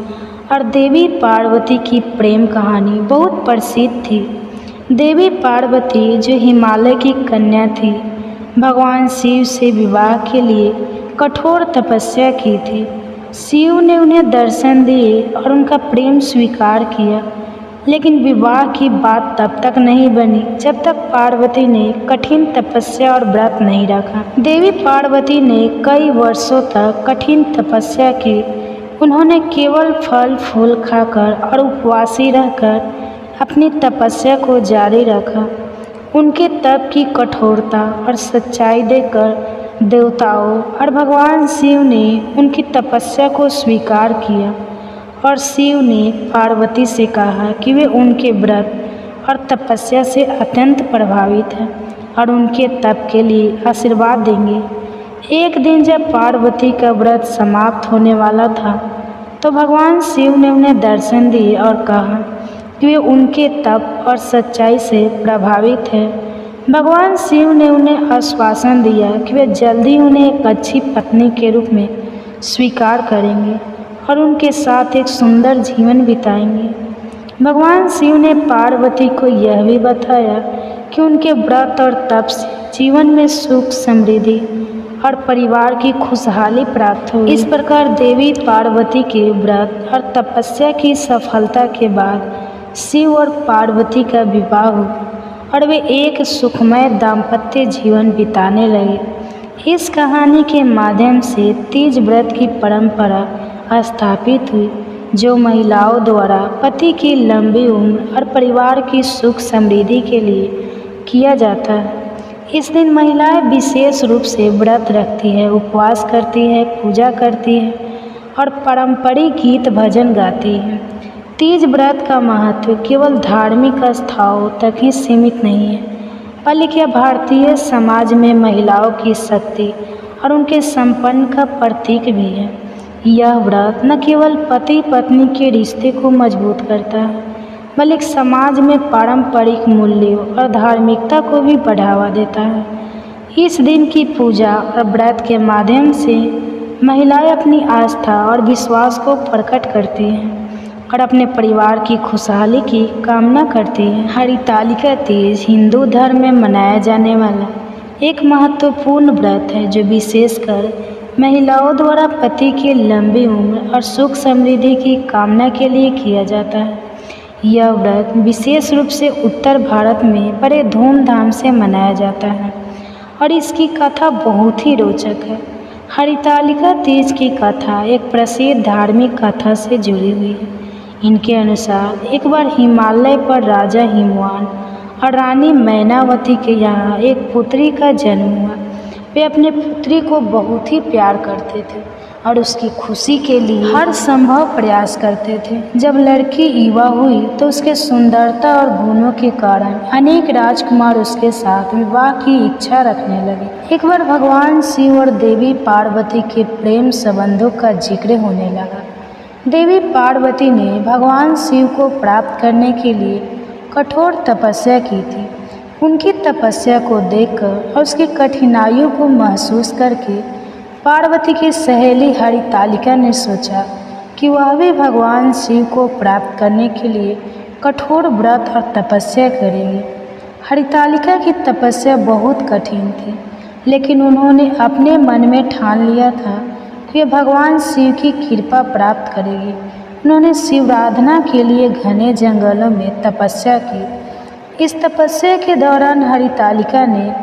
और देवी पार्वती की प्रेम कहानी बहुत प्रसिद्ध थी। देवी पार्वती, जो हिमालय की कन्या थी, भगवान शिव से विवाह के लिए कठोर तपस्या की थी। शिव ने उन्हें दर्शन दिए और उनका प्रेम स्वीकार किया, लेकिन विवाह की बात तब तक नहीं बनी जब तक पार्वती ने कठिन तपस्या और व्रत नहीं रखा। देवी पार्वती ने कई वर्षों तक कठिन तपस्या की। उन्होंने केवल फल फूल खाकर और उपवासी रहकर अपनी तपस्या को जारी रखा। उनके तप की कठोरता और सच्चाई देखकर देवताओं और भगवान शिव ने उनकी तपस्या को स्वीकार किया और शिव ने पार्वती से कहा कि वे उनके व्रत और तपस्या से अत्यंत प्रभावित हैं और उनके तप के लिए आशीर्वाद देंगे। एक दिन जब पार्वती का व्रत समाप्त होने वाला था तो भगवान शिव ने उन्हें दर्शन दिए और कहा कि वे उनके तप और सच्चाई से प्रभावित हैं। भगवान शिव ने उन्हें आश्वासन दिया कि वे जल्दी उन्हें एक अच्छी पत्नी के रूप में स्वीकार करेंगे और उनके साथ एक सुंदर जीवन बिताएंगे। भगवान शिव ने पार्वती को यह भी बताया कि उनके व्रत और तप से जीवन में सुख, समृद्धि और परिवार की खुशहाली प्राप्त हुई। इस प्रकार देवी पार्वती के व्रत और तपस्या की सफलता के बाद शिव और पार्वती का विवाह हुआ और वे एक सुखमय दाम्पत्य जीवन बिताने लगे। इस कहानी के माध्यम से तीज व्रत की परंपरा स्थापित हुई, जो महिलाओं द्वारा पति की लंबी उम्र और परिवार की सुख समृद्धि के लिए किया जाता है। इस दिन महिलाएं विशेष रूप से व्रत रखती है, उपवास करती है, पूजा करती है और पारंपरिक गीत भजन गाती है। तीज व्रत का महत्व केवल धार्मिक आस्थाओं तक ही सीमित नहीं है, बल्कि यह भारतीय समाज में महिलाओं की शक्ति और उनके संपन्न का प्रतीक भी है। यह व्रत न केवल पति पत्नी के रिश्ते को मजबूत करता है, बल्कि समाज में पारंपरिक मूल्यों और धार्मिकता को भी बढ़ावा देता है। इस दिन की पूजा और व्रत के माध्यम से महिलाएं अपनी आस्था और विश्वास को प्रकट करती हैं और अपने परिवार की खुशहाली की कामना करती हैं। हरितालिका तीज हिंदू धर्म में मनाया जाने वाला एक महत्वपूर्ण व्रत है जो विशेषकर महिलाओं द्वारा पति की लंबी उम्र और सुख समृद्धि की कामना के लिए किया जाता है। यह व्रत विशेष रूप से उत्तर भारत में बड़े धूमधाम से मनाया जाता है और इसकी कथा बहुत ही रोचक है। हरितालिका तीज की कथा एक प्रसिद्ध धार्मिक कथा से जुड़ी हुई है। इनके अनुसार एक बार हिमालय पर राजा हिमवान और रानी मैनावती के यहाँ एक पुत्री का जन्म हुआ। वे अपने पुत्री को बहुत ही प्यार करते थे और उसकी खुशी के लिए हर संभव प्रयास करते थे। जब लड़की युवा हुई तो उसके सुंदरता और गुणों के कारण अनेक राजकुमार उसके साथ विवाह की इच्छा रखने लगे। एक बार भगवान शिव और देवी पार्वती के प्रेम संबंधों का जिक्र होने लगा। देवी पार्वती ने भगवान शिव को प्राप्त करने के लिए कठोर तपस्या की थी। उनकी तपस्या को देखकर और उसकी कठिनाइयों को महसूस करके पार्वती की सहेली हरितालिका ने सोचा कि वह भी भगवान शिव को प्राप्त करने के लिए कठोर व्रत और तपस्या करेंगी। हरितालिका की तपस्या बहुत कठिन थी, लेकिन उन्होंने अपने मन में ठान लिया था कि वे भगवान शिव की कृपा प्राप्त करेगी। उन्होंने शिवाराधना के लिए घने जंगलों में तपस्या की। इस तपस्या के दौरान हरितालिका ने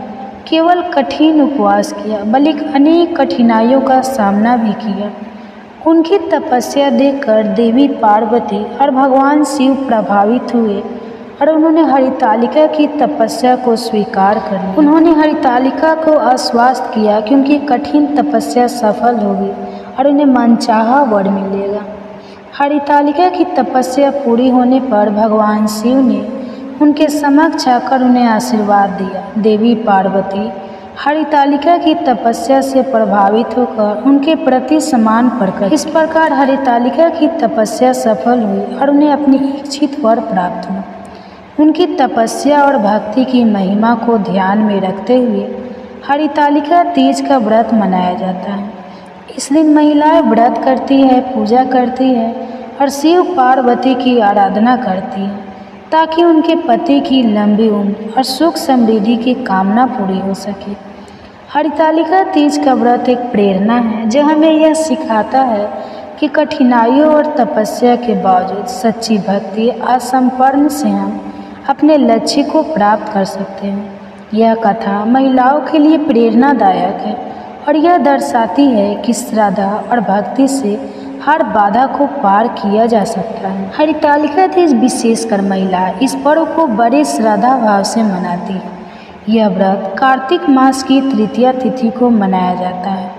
केवल कठिन उपवास किया, बल्कि अनेक कठिनाइयों का सामना भी किया। उनकी तपस्या देखकर देवी पार्वती और भगवान शिव प्रभावित हुए और उन्होंने हरितालिका की तपस्या को स्वीकार कर लिया। उन्होंने हरितालिका को आश्वस्त किया कि उनकी कठिन तपस्या सफल होगी और उन्हें मनचाहा वर मिलेगा। हरितालिका की तपस्या पूरी होने पर भगवान शिव ने उनके समक्ष आकर उन्हें आशीर्वाद दिया। देवी पार्वती हरितालिका की तपस्या से प्रभावित होकर उनके प्रति सम्मान प्रकट। इस प्रकार हरितालिका की तपस्या सफल हुई और उन्हें अपनी इच्छित वर प्राप्त हुआ। उनकी तपस्या और भक्ति की महिमा को ध्यान में रखते हुए हरितालिका तीज का व्रत मनाया जाता है। इस दिन महिलाएं व्रत करती है, पूजा करती है और शिव पार्वती की आराधना करती है ताकि उनके पति की लंबी उम्र और सुख समृद्धि की कामना पूरी हो सके। हरितालिका तीज का व्रत एक प्रेरणा है जो हमें यह सिखाता है कि कठिनाइयों और तपस्या के बावजूद सच्ची भक्ति असंपन्न से हम अपने लक्ष्य को प्राप्त कर सकते हैं। यह कथा महिलाओं के लिए प्रेरणादायक है और यह दर्शाती है कि श्रद्धा और भक्ति से हर बाधा को पार किया जा सकता है। हरितालिका तीज विशेषकर महिला इस पर्व को बड़े श्रद्धा भाव से मनाती है। यह व्रत कार्तिक मास की तृतीया तिथि को मनाया जाता है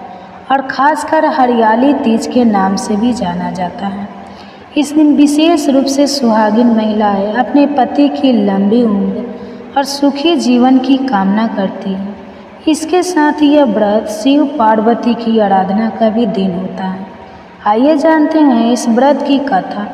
और खासकर हरियाली तीज के नाम से भी जाना जाता है। इस दिन विशेष रूप से सुहागिन महिलाएं अपने पति की लंबी उम्र और सुखी जीवन की कामना करती हैं। इसके साथ यह व्रत शिव पार्वती की आराधना का भी दिन होता है। आइए जानते हैं इस व्रत की कथा।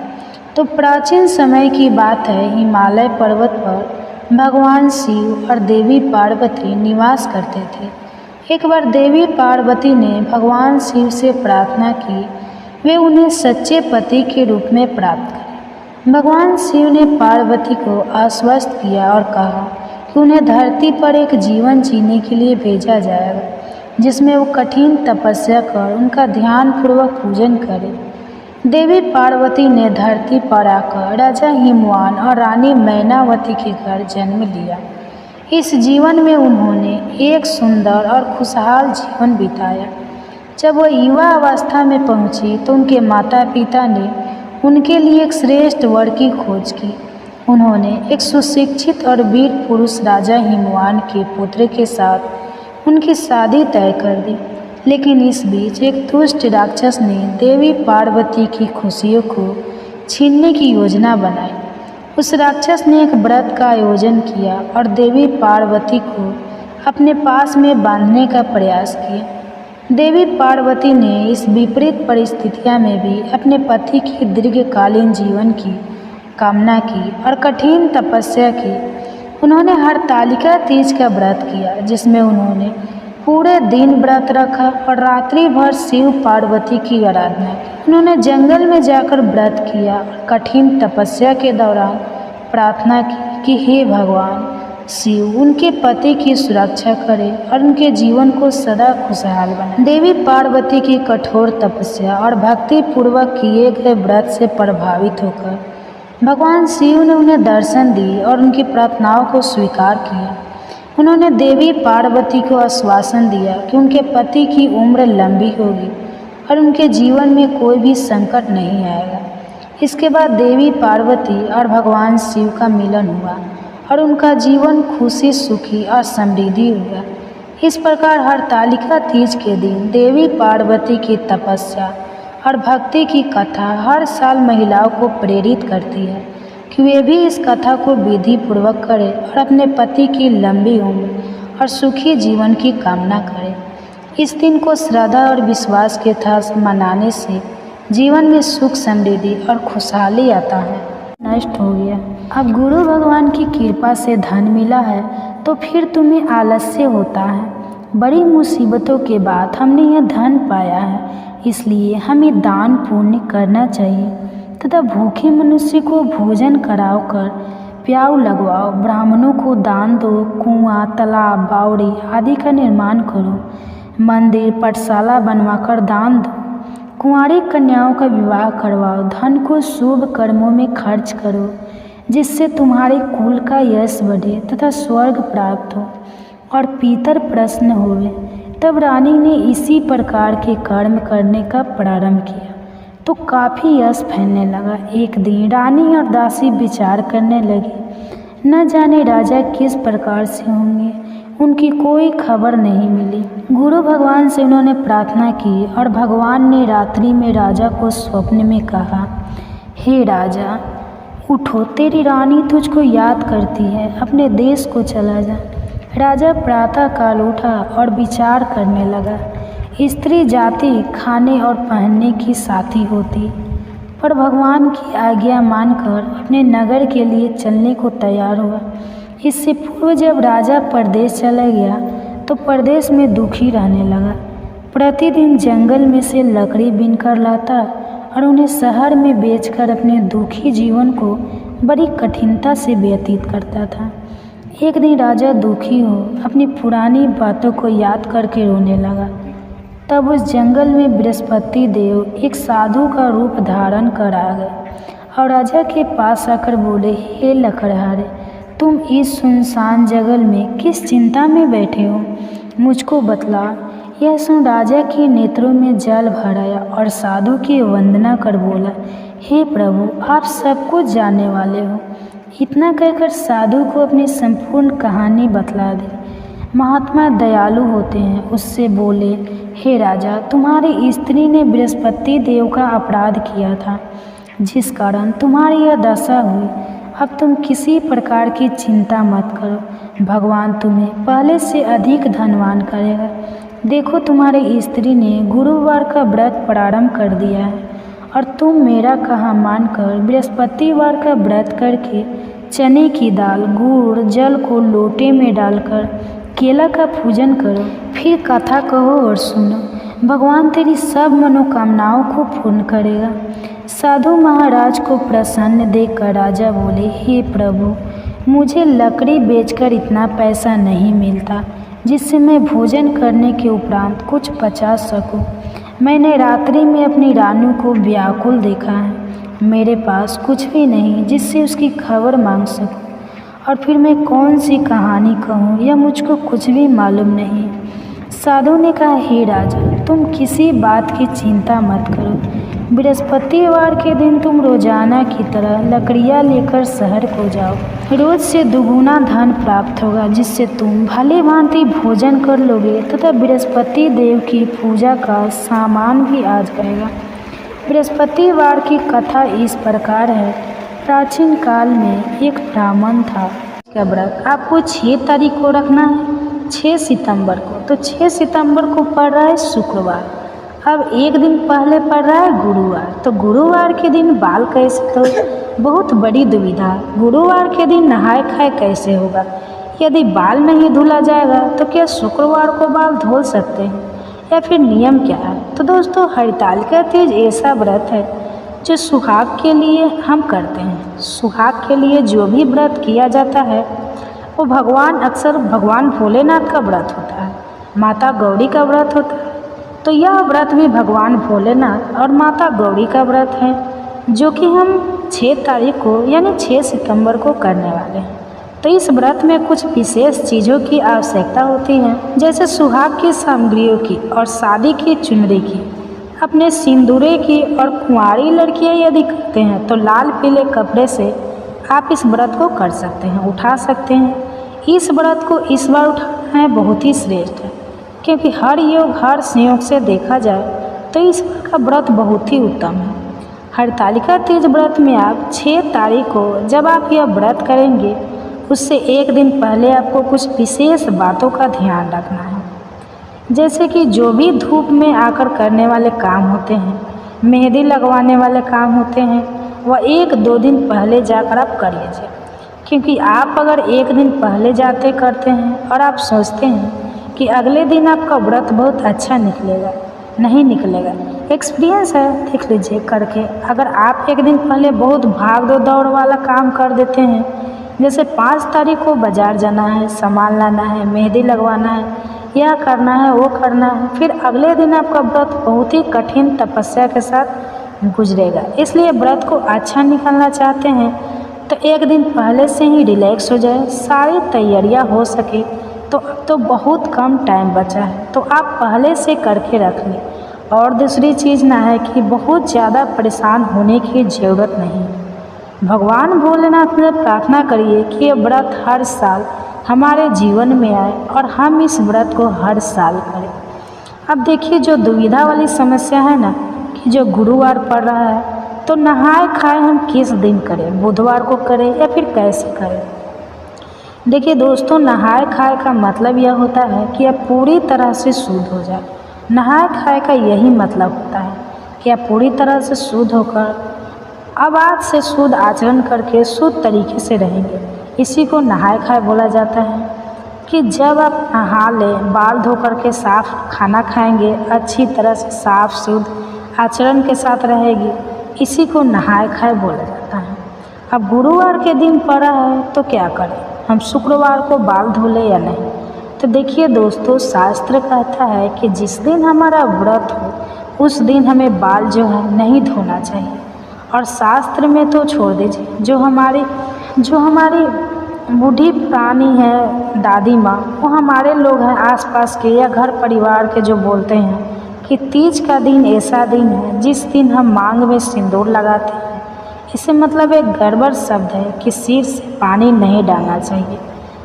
तो प्राचीन समय की बात है, हिमालय पर्वत पर भगवान शिव और देवी पार्वती निवास करते थे। एक बार देवी पार्वती ने भगवान शिव से प्रार्थना की वे उन्हें सच्चे पति के रूप में प्राप्त करें। भगवान शिव ने पार्वती को आश्वस्त किया और कहा कि उन्हें धरती पर एक जीवन जीने के लिए भेजा जाएगा जिसमें वो कठिन तपस्या कर उनका ध्यानपूर्वक पूजन करें। देवी पार्वती ने धरती पर आकर राजा हिमवान और रानी मैनावती के घर जन्म लिया। इस जीवन में उन्होंने एक सुंदर और खुशहाल जीवन बिताया। जब वह युवा अवस्था में पहुंची तो उनके माता पिता ने उनके लिए एक श्रेष्ठ वर की खोज की। उन्होंने एक सुशिक्षित और वीर पुरुष राजा हिमवान के पुत्र के साथ उनकी शादी तय कर दी। लेकिन इस बीच एक दुष्ट राक्षस ने देवी पार्वती की खुशियों को छीनने की योजना बनाई। उस राक्षस ने एक व्रत का आयोजन किया और देवी पार्वती को अपने पास में बांधने का प्रयास किया। देवी पार्वती ने इस विपरीत परिस्थितियों में भी अपने पति के दीर्घकालीन जीवन की कामना की और कठिन तपस्या की। उन्होंने हरतालिका तीज का व्रत किया जिसमें उन्होंने पूरे दिन व्रत रखा और रात्रि भर शिव पार्वती की आराधना की। उन्होंने जंगल में जाकर व्रत किया और कठिन तपस्या के दौरान प्रार्थना की कि हे भगवान शिव उनके पति की सुरक्षा करें और उनके जीवन को सदा खुशहाल बनाए। देवी पार्वती की कठोर तपस्या और भक्ति पूर्वक किए गए व्रत से प्रभावित होकर भगवान शिव ने उन्हें दर्शन दिए और उनकी प्रार्थनाओं को स्वीकार किया। उन्होंने देवी पार्वती को आश्वासन दिया कि उनके पति की उम्र लंबी होगी और उनके जीवन में कोई भी संकट नहीं आएगा। इसके बाद देवी पार्वती और भगवान शिव का मिलन हुआ और उनका जीवन खुशी, सुखी और समृद्धि हुआ। इस प्रकार हरतालिका तीज के दिन देवी पार्वती की तपस्या और भक्ति की कथा हर साल महिलाओं को प्रेरित करती है कि वे भी इस कथा को विधि पूर्वक करें और अपने पति की लंबी उम्र और सुखी जीवन की कामना करें। इस दिन को श्रद्धा और विश्वास के साथ मनाने से जीवन में सुख समृद्धि और खुशहाली आता है। नष्ट हो गया। अब गुरु भगवान की कृपा से धन मिला है तो फिर तुम्हें आलस्य होता है। बड़ी मुसीबतों के बाद हमने यह धन पाया है, इसलिए हमें दान पुण्य करना चाहिए तथा भूखे मनुष्य को भोजन कराओ कर प्याऊ लगवाओ, ब्राह्मणों को दान दो, कुआं, तालाब, बावड़ी आदि का निर्माण करो, मंदिर, पाठशाला बनवाकर दान दो, कुंवारी कन्याओं का विवाह करवाओ, धन को शुभ कर्मों में खर्च करो जिससे तुम्हारे कुल का यश बढ़े तथा स्वर्ग प्राप्त हो और पितर प्रसन्न होवे। तब रानी ने इसी प्रकार के कर्म करने का प्रारंभ किया तो काफ़ी यश फैलने लगा। एक दिन रानी और दासी विचार करने लगी, न जाने राजा किस प्रकार से होंगे, उनकी कोई खबर नहीं मिली। गुरु भगवान से उन्होंने प्रार्थना की और भगवान ने रात्रि में राजा को स्वप्न में कहा, हे राजा उठो, तेरी रानी तुझको याद करती है, अपने देश को चला जा। राजा प्रातः काल उठा और विचार करने लगा। स्त्री जाति खाने और पहनने की साथी होती, पर भगवान की आज्ञा मानकर अपने नगर के लिए चलने को तैयार हुआ। इससे पूर्व जब राजा परदेश चला गया तो परदेश में दुखी रहने लगा। प्रतिदिन जंगल में से लकड़ी बीनकर लाता और उन्हें शहर में बेचकर अपने दुखी जीवन को बड़ी कठिनता से व्यतीत करता था। एक दिन राजा दुखी हो अपनी पुरानी बातों को याद करके रोने लगा। तब उस जंगल में बृहस्पति देव एक साधु का रूप धारण कर आ गए और राजा के पास आकर बोले, हे लकड़हारे, तुम इस सुनसान जंगल में किस चिंता में बैठे हो, मुझको बतला। यह सुन राजा के नेत्रों में जल भर आया और साधु की वंदना कर बोला, हे प्रभु, आप सब कुछ जानने वाले हो। इतना कहकर साधु को अपनी संपूर्ण कहानी बतला दी। महात्मा दयालु होते हैं, उससे बोले, हे राजा, तुम्हारी स्त्री ने बृहस्पति देव का अपराध किया था जिस कारण तुम्हारी यह दशा हुई। अब तुम किसी प्रकार की चिंता मत करो, भगवान तुम्हें पहले से अधिक धनवान करेगा। देखो, तुम्हारी स्त्री ने गुरुवार का व्रत प्रारंभ कर दिया है और तुम मेरा कहा मानकर बृहस्पतिवार का व्रत करके चने की दाल, गुड़, जल को लोटे में डालकर केला का पूजन करो, फिर कथा कहो और सुनो। भगवान तेरी सब मनोकामनाओं को पूर्ण करेगा। साधु महाराज को प्रसन्न देखकर राजा बोले, हे प्रभु, मुझे लकड़ी बेचकर इतना पैसा नहीं मिलता जिससे मैं भोजन करने के उपरांत कुछ पचा सकूं। मैंने रात्रि में अपनी रानी को व्याकुल देखा है। मेरे पास कुछ भी नहीं जिससे उसकी खबर मांग सकूं, और फिर मैं कौन सी कहानी कहूँ, यह मुझको कुछ भी मालूम नहीं। साधु ने कहा, हे राजा, तुम किसी बात की चिंता मत करो। बृहस्पतिवार के दिन तुम रोजाना की तरह लकड़ियाँ लेकर शहर को जाओ। रोज से दुगुना धन प्राप्त होगा जिससे तुम भले भांति भोजन कर लोगे तथा बृहस्पति देव की पूजा का सामान भी आ जाएगा। बृहस्पतिवार की कथा इस प्रकार है। प्राचीन काल में एक ब्राह्मण था। इसका व्रत आपको 6 तारीख को रखना है, 6 सितंबर को। तो 6 सितंबर को पड़ रहा है शुक्रवार। अब एक दिन पहले पड़ रहा है गुरुवार, तो गुरुवार के दिन बाल कैसे तो बहुत बड़ी दुविधा। गुरुवार के दिन नहाए खाए कैसे होगा? यदि बाल नहीं धुला जाएगा तो क्या शुक्रवार को बाल धो सकते हैं या फिर नियम क्या है? तो दोस्तों, हरितालिका तीज ऐसा व्रत है जो सुहाग के लिए हम करते हैं। सुहाग के लिए जो भी व्रत किया जाता है वो अक्सर भगवान भोलेनाथ का व्रत होता है, माता गौरी का व्रत होता है। तो यह व्रत भी भगवान भोलेनाथ और माता गौरी का व्रत है जो कि हम 6 तारीख को यानी 6 सितंबर को करने वाले हैं। तो इस व्रत में कुछ विशेष चीज़ों की आवश्यकता होती है, जैसे सुहाग की सामग्रियों की और शादी की चुनरी की, अपने सिंदूरे की। और कुंवारी लड़कियां यदि करते हैं तो लाल पीले कपड़े से आप इस व्रत को कर सकते हैं, उठा सकते हैं। इस व्रत को इस बार उठाना है बहुत ही श्रेष्ठ है, क्योंकि हर योग हर संयोग से देखा जाए तो इस बार का व्रत बहुत ही उत्तम है। हरितालिका तीज व्रत में आप 6 तारीख को जब आप यह व्रत करेंगे उससे एक दिन पहले आपको कुछ विशेष बातों का ध्यान रखना है, जैसे कि जो भी धूप में आकर करने वाले काम होते हैं मेहंदी लगवाने वाले काम होते हैं वह 1-2 दिन पहले जाकर आप कर लीजिए, क्योंकि आप अगर 1 दिन पहले जाते करते हैं और आप सोचते हैं कि अगले दिन आपका व्रत बहुत अच्छा निकलेगा, नहीं निकलेगा। एक्सपीरियंस है, देख लीजिए करके। अगर आप 1 दिन पहले बहुत भाग दौड़ वाला काम कर देते हैं, जैसे 5 तारीख को बाज़ार जाना है, सामान लाना है, मेहंदी लगवाना है, यह करना है, वो करना है, फिर अगले दिन आपका व्रत बहुत ही कठिन तपस्या के साथ गुजरेगा। इसलिए व्रत को अच्छा निकालना चाहते हैं तो 1 दिन पहले से ही रिलैक्स हो जाए, सारी तैयारियां हो सके। तो बहुत कम टाइम बचा है, तो आप पहले से करके रख लें। और दूसरी चीज़ ना है कि बहुत ज़्यादा परेशान होने की ज़रूरत नहीं। भगवान भोलेनाथ से प्रार्थना करिए कि ये व्रत हर साल हमारे जीवन में आए और हम इस व्रत को हर साल करें। अब देखिए, जो दुविधा वाली समस्या है ना कि जो गुरुवार पड़ रहा है, तो नहाए खाए हम किस दिन करें, बुधवार को करें या फिर कैसे करें। देखिए दोस्तों, नहाए खाए का मतलब यह होता है कि आप पूरी तरह से शुद्ध हो जाए। नहाए खाए का यही मतलब होता है कि आप पूरी तरह से शुद्ध होकर अब आज से शुद्ध आचरण करके शुद्ध तरीके से रहेंगे। इसी को नहाए खाए बोला जाता है कि जब आप नहा लें, बाल धो करके साफ खाना खाएंगे, अच्छी तरह से साफ शुद्ध आचरण के साथ रहेगी, इसी को नहाए खाए बोला जाता है। अब गुरुवार के दिन पड़ा है तो क्या करें, हम शुक्रवार को बाल धो लें या नहीं। तो देखिए दोस्तों, शास्त्र कहता है कि जिस दिन हमारा व्रत हो उस दिन हमें बाल जो है नहीं धोना चाहिए। और शास्त्र में तो छोड़ दीजिए, जो हमारी बूढ़ी पुरानी है दादी माँ, वो हमारे लोग हैं आसपास के या घर परिवार के, जो बोलते हैं कि तीज का दिन ऐसा दिन है जिस दिन हम मांग में सिंदूर लगाते हैं। इससे मतलब एक गड़बड़ शब्द है कि सिर से पानी नहीं डालना चाहिए।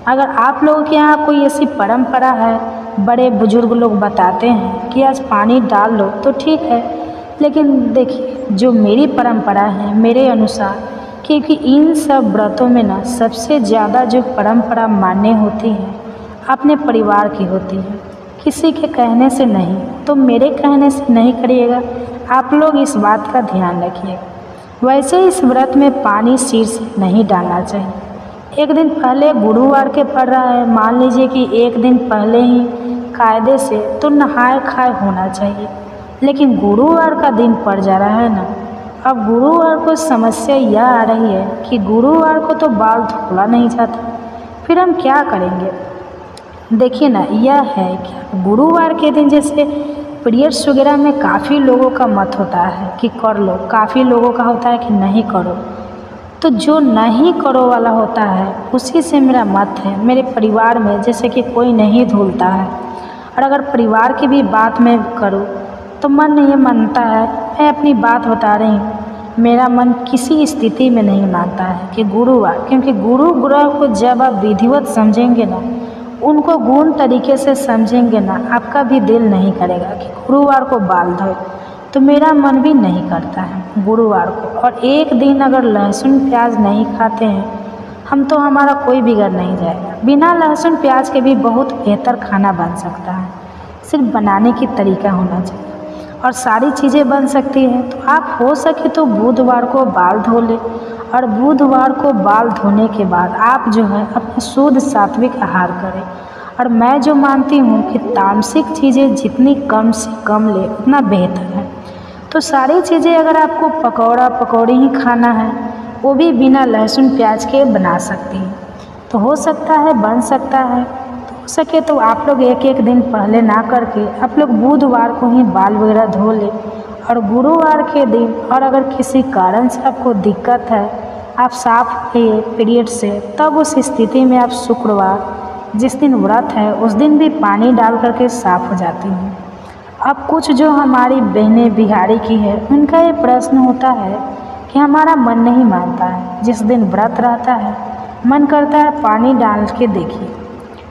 अगर आप लोगों के यहाँ कोई ऐसी परंपरा है, बड़े बुजुर्ग लोग बताते हैं कि आज पानी डाल लो तो ठीक है, लेकिन देखिए जो मेरी परंपरा है, मेरे अनुसार, क्योंकि इन सब व्रतों में ना सबसे ज़्यादा जो परंपरा मान्य होती है अपने परिवार की होती है, किसी के कहने से नहीं। तो मेरे कहने से नहीं करिएगा, आप लोग इस बात का ध्यान रखिएगा। वैसे इस व्रत में पानी सिर से नहीं डालना चाहिए। 1 दिन पहले गुरुवार के पड़ रहा है, मान लीजिए कि 1 दिन पहले ही कायदे से तो नहाए खाए होना चाहिए, लेकिन गुरुवार का दिन पड़ जा रहा है ना। अब गुरुवार को समस्या यह आ रही है कि गुरुवार को तो बाल धोला नहीं जाता, फिर हम क्या करेंगे। देखिए ना, यह है कि गुरुवार के दिन जैसे पीरियड्स वगैरह में काफ़ी लोगों का मत होता है कि कर लो, काफ़ी लोगों का होता है कि नहीं करो। तो जो नहीं करो वाला होता है उसी से मेरा मत है। मेरे परिवार में जैसे कि कोई नहीं धुलता है, और अगर परिवार की भी बात मैं करूँ तो मन नहीं मानता है। मैं अपनी बात बता रही हूँ, मेरा मन किसी स्थिति में नहीं मानता है कि गुरुवार, क्योंकि गुरु ग्रह को जब आप विधिवत समझेंगे ना, उनको गुण तरीके से समझेंगे ना, आपका भी दिल नहीं करेगा कि गुरुवार को बाल धोए। तो मेरा मन भी नहीं करता है गुरुवार को। और 1 दिन अगर लहसुन प्याज नहीं खाते हैं हम, तो हमारा कोई बिगड़ नहीं जाएगा। बिना लहसुन प्याज के भी बहुत बेहतर खाना बन सकता है, सिर्फ बनाने की तरीका होना चाहिए और सारी चीज़ें बन सकती हैं। तो आप हो सके तो बुधवार को बाल धो लें, और बुधवार को बाल धोने के बाद आप जो है अपना शुद्ध सात्विक आहार करें। और मैं जो मानती हूँ कि तामसिक चीज़ें जितनी कम से कम ले उतना बेहतर है। तो सारी चीज़ें अगर आपको पकौड़ा पकौड़ी ही खाना है, वो भी बिना लहसुन प्याज के बना सकती हैं। तो हो सकता है, बन सकता है। तो हो सके तो आप लोग 1-1 दिन पहले ना करके आप लोग बुधवार को ही बाल वगैरह धो लें, और गुरुवार के दिन, और अगर किसी कारण से आपको दिक्कत है, आप साफ लिए पीरियड से, तब उस स्थिति में आप शुक्रवार जिस दिन व्रत है उस दिन भी पानी डाल करके साफ हो जाती हैं। अब कुछ जो हमारी बहनें बिहारी की है, उनका ये प्रश्न होता है कि हमारा मन नहीं मानता है, जिस दिन व्रत रहता है मन करता है पानी डाल के देखिए।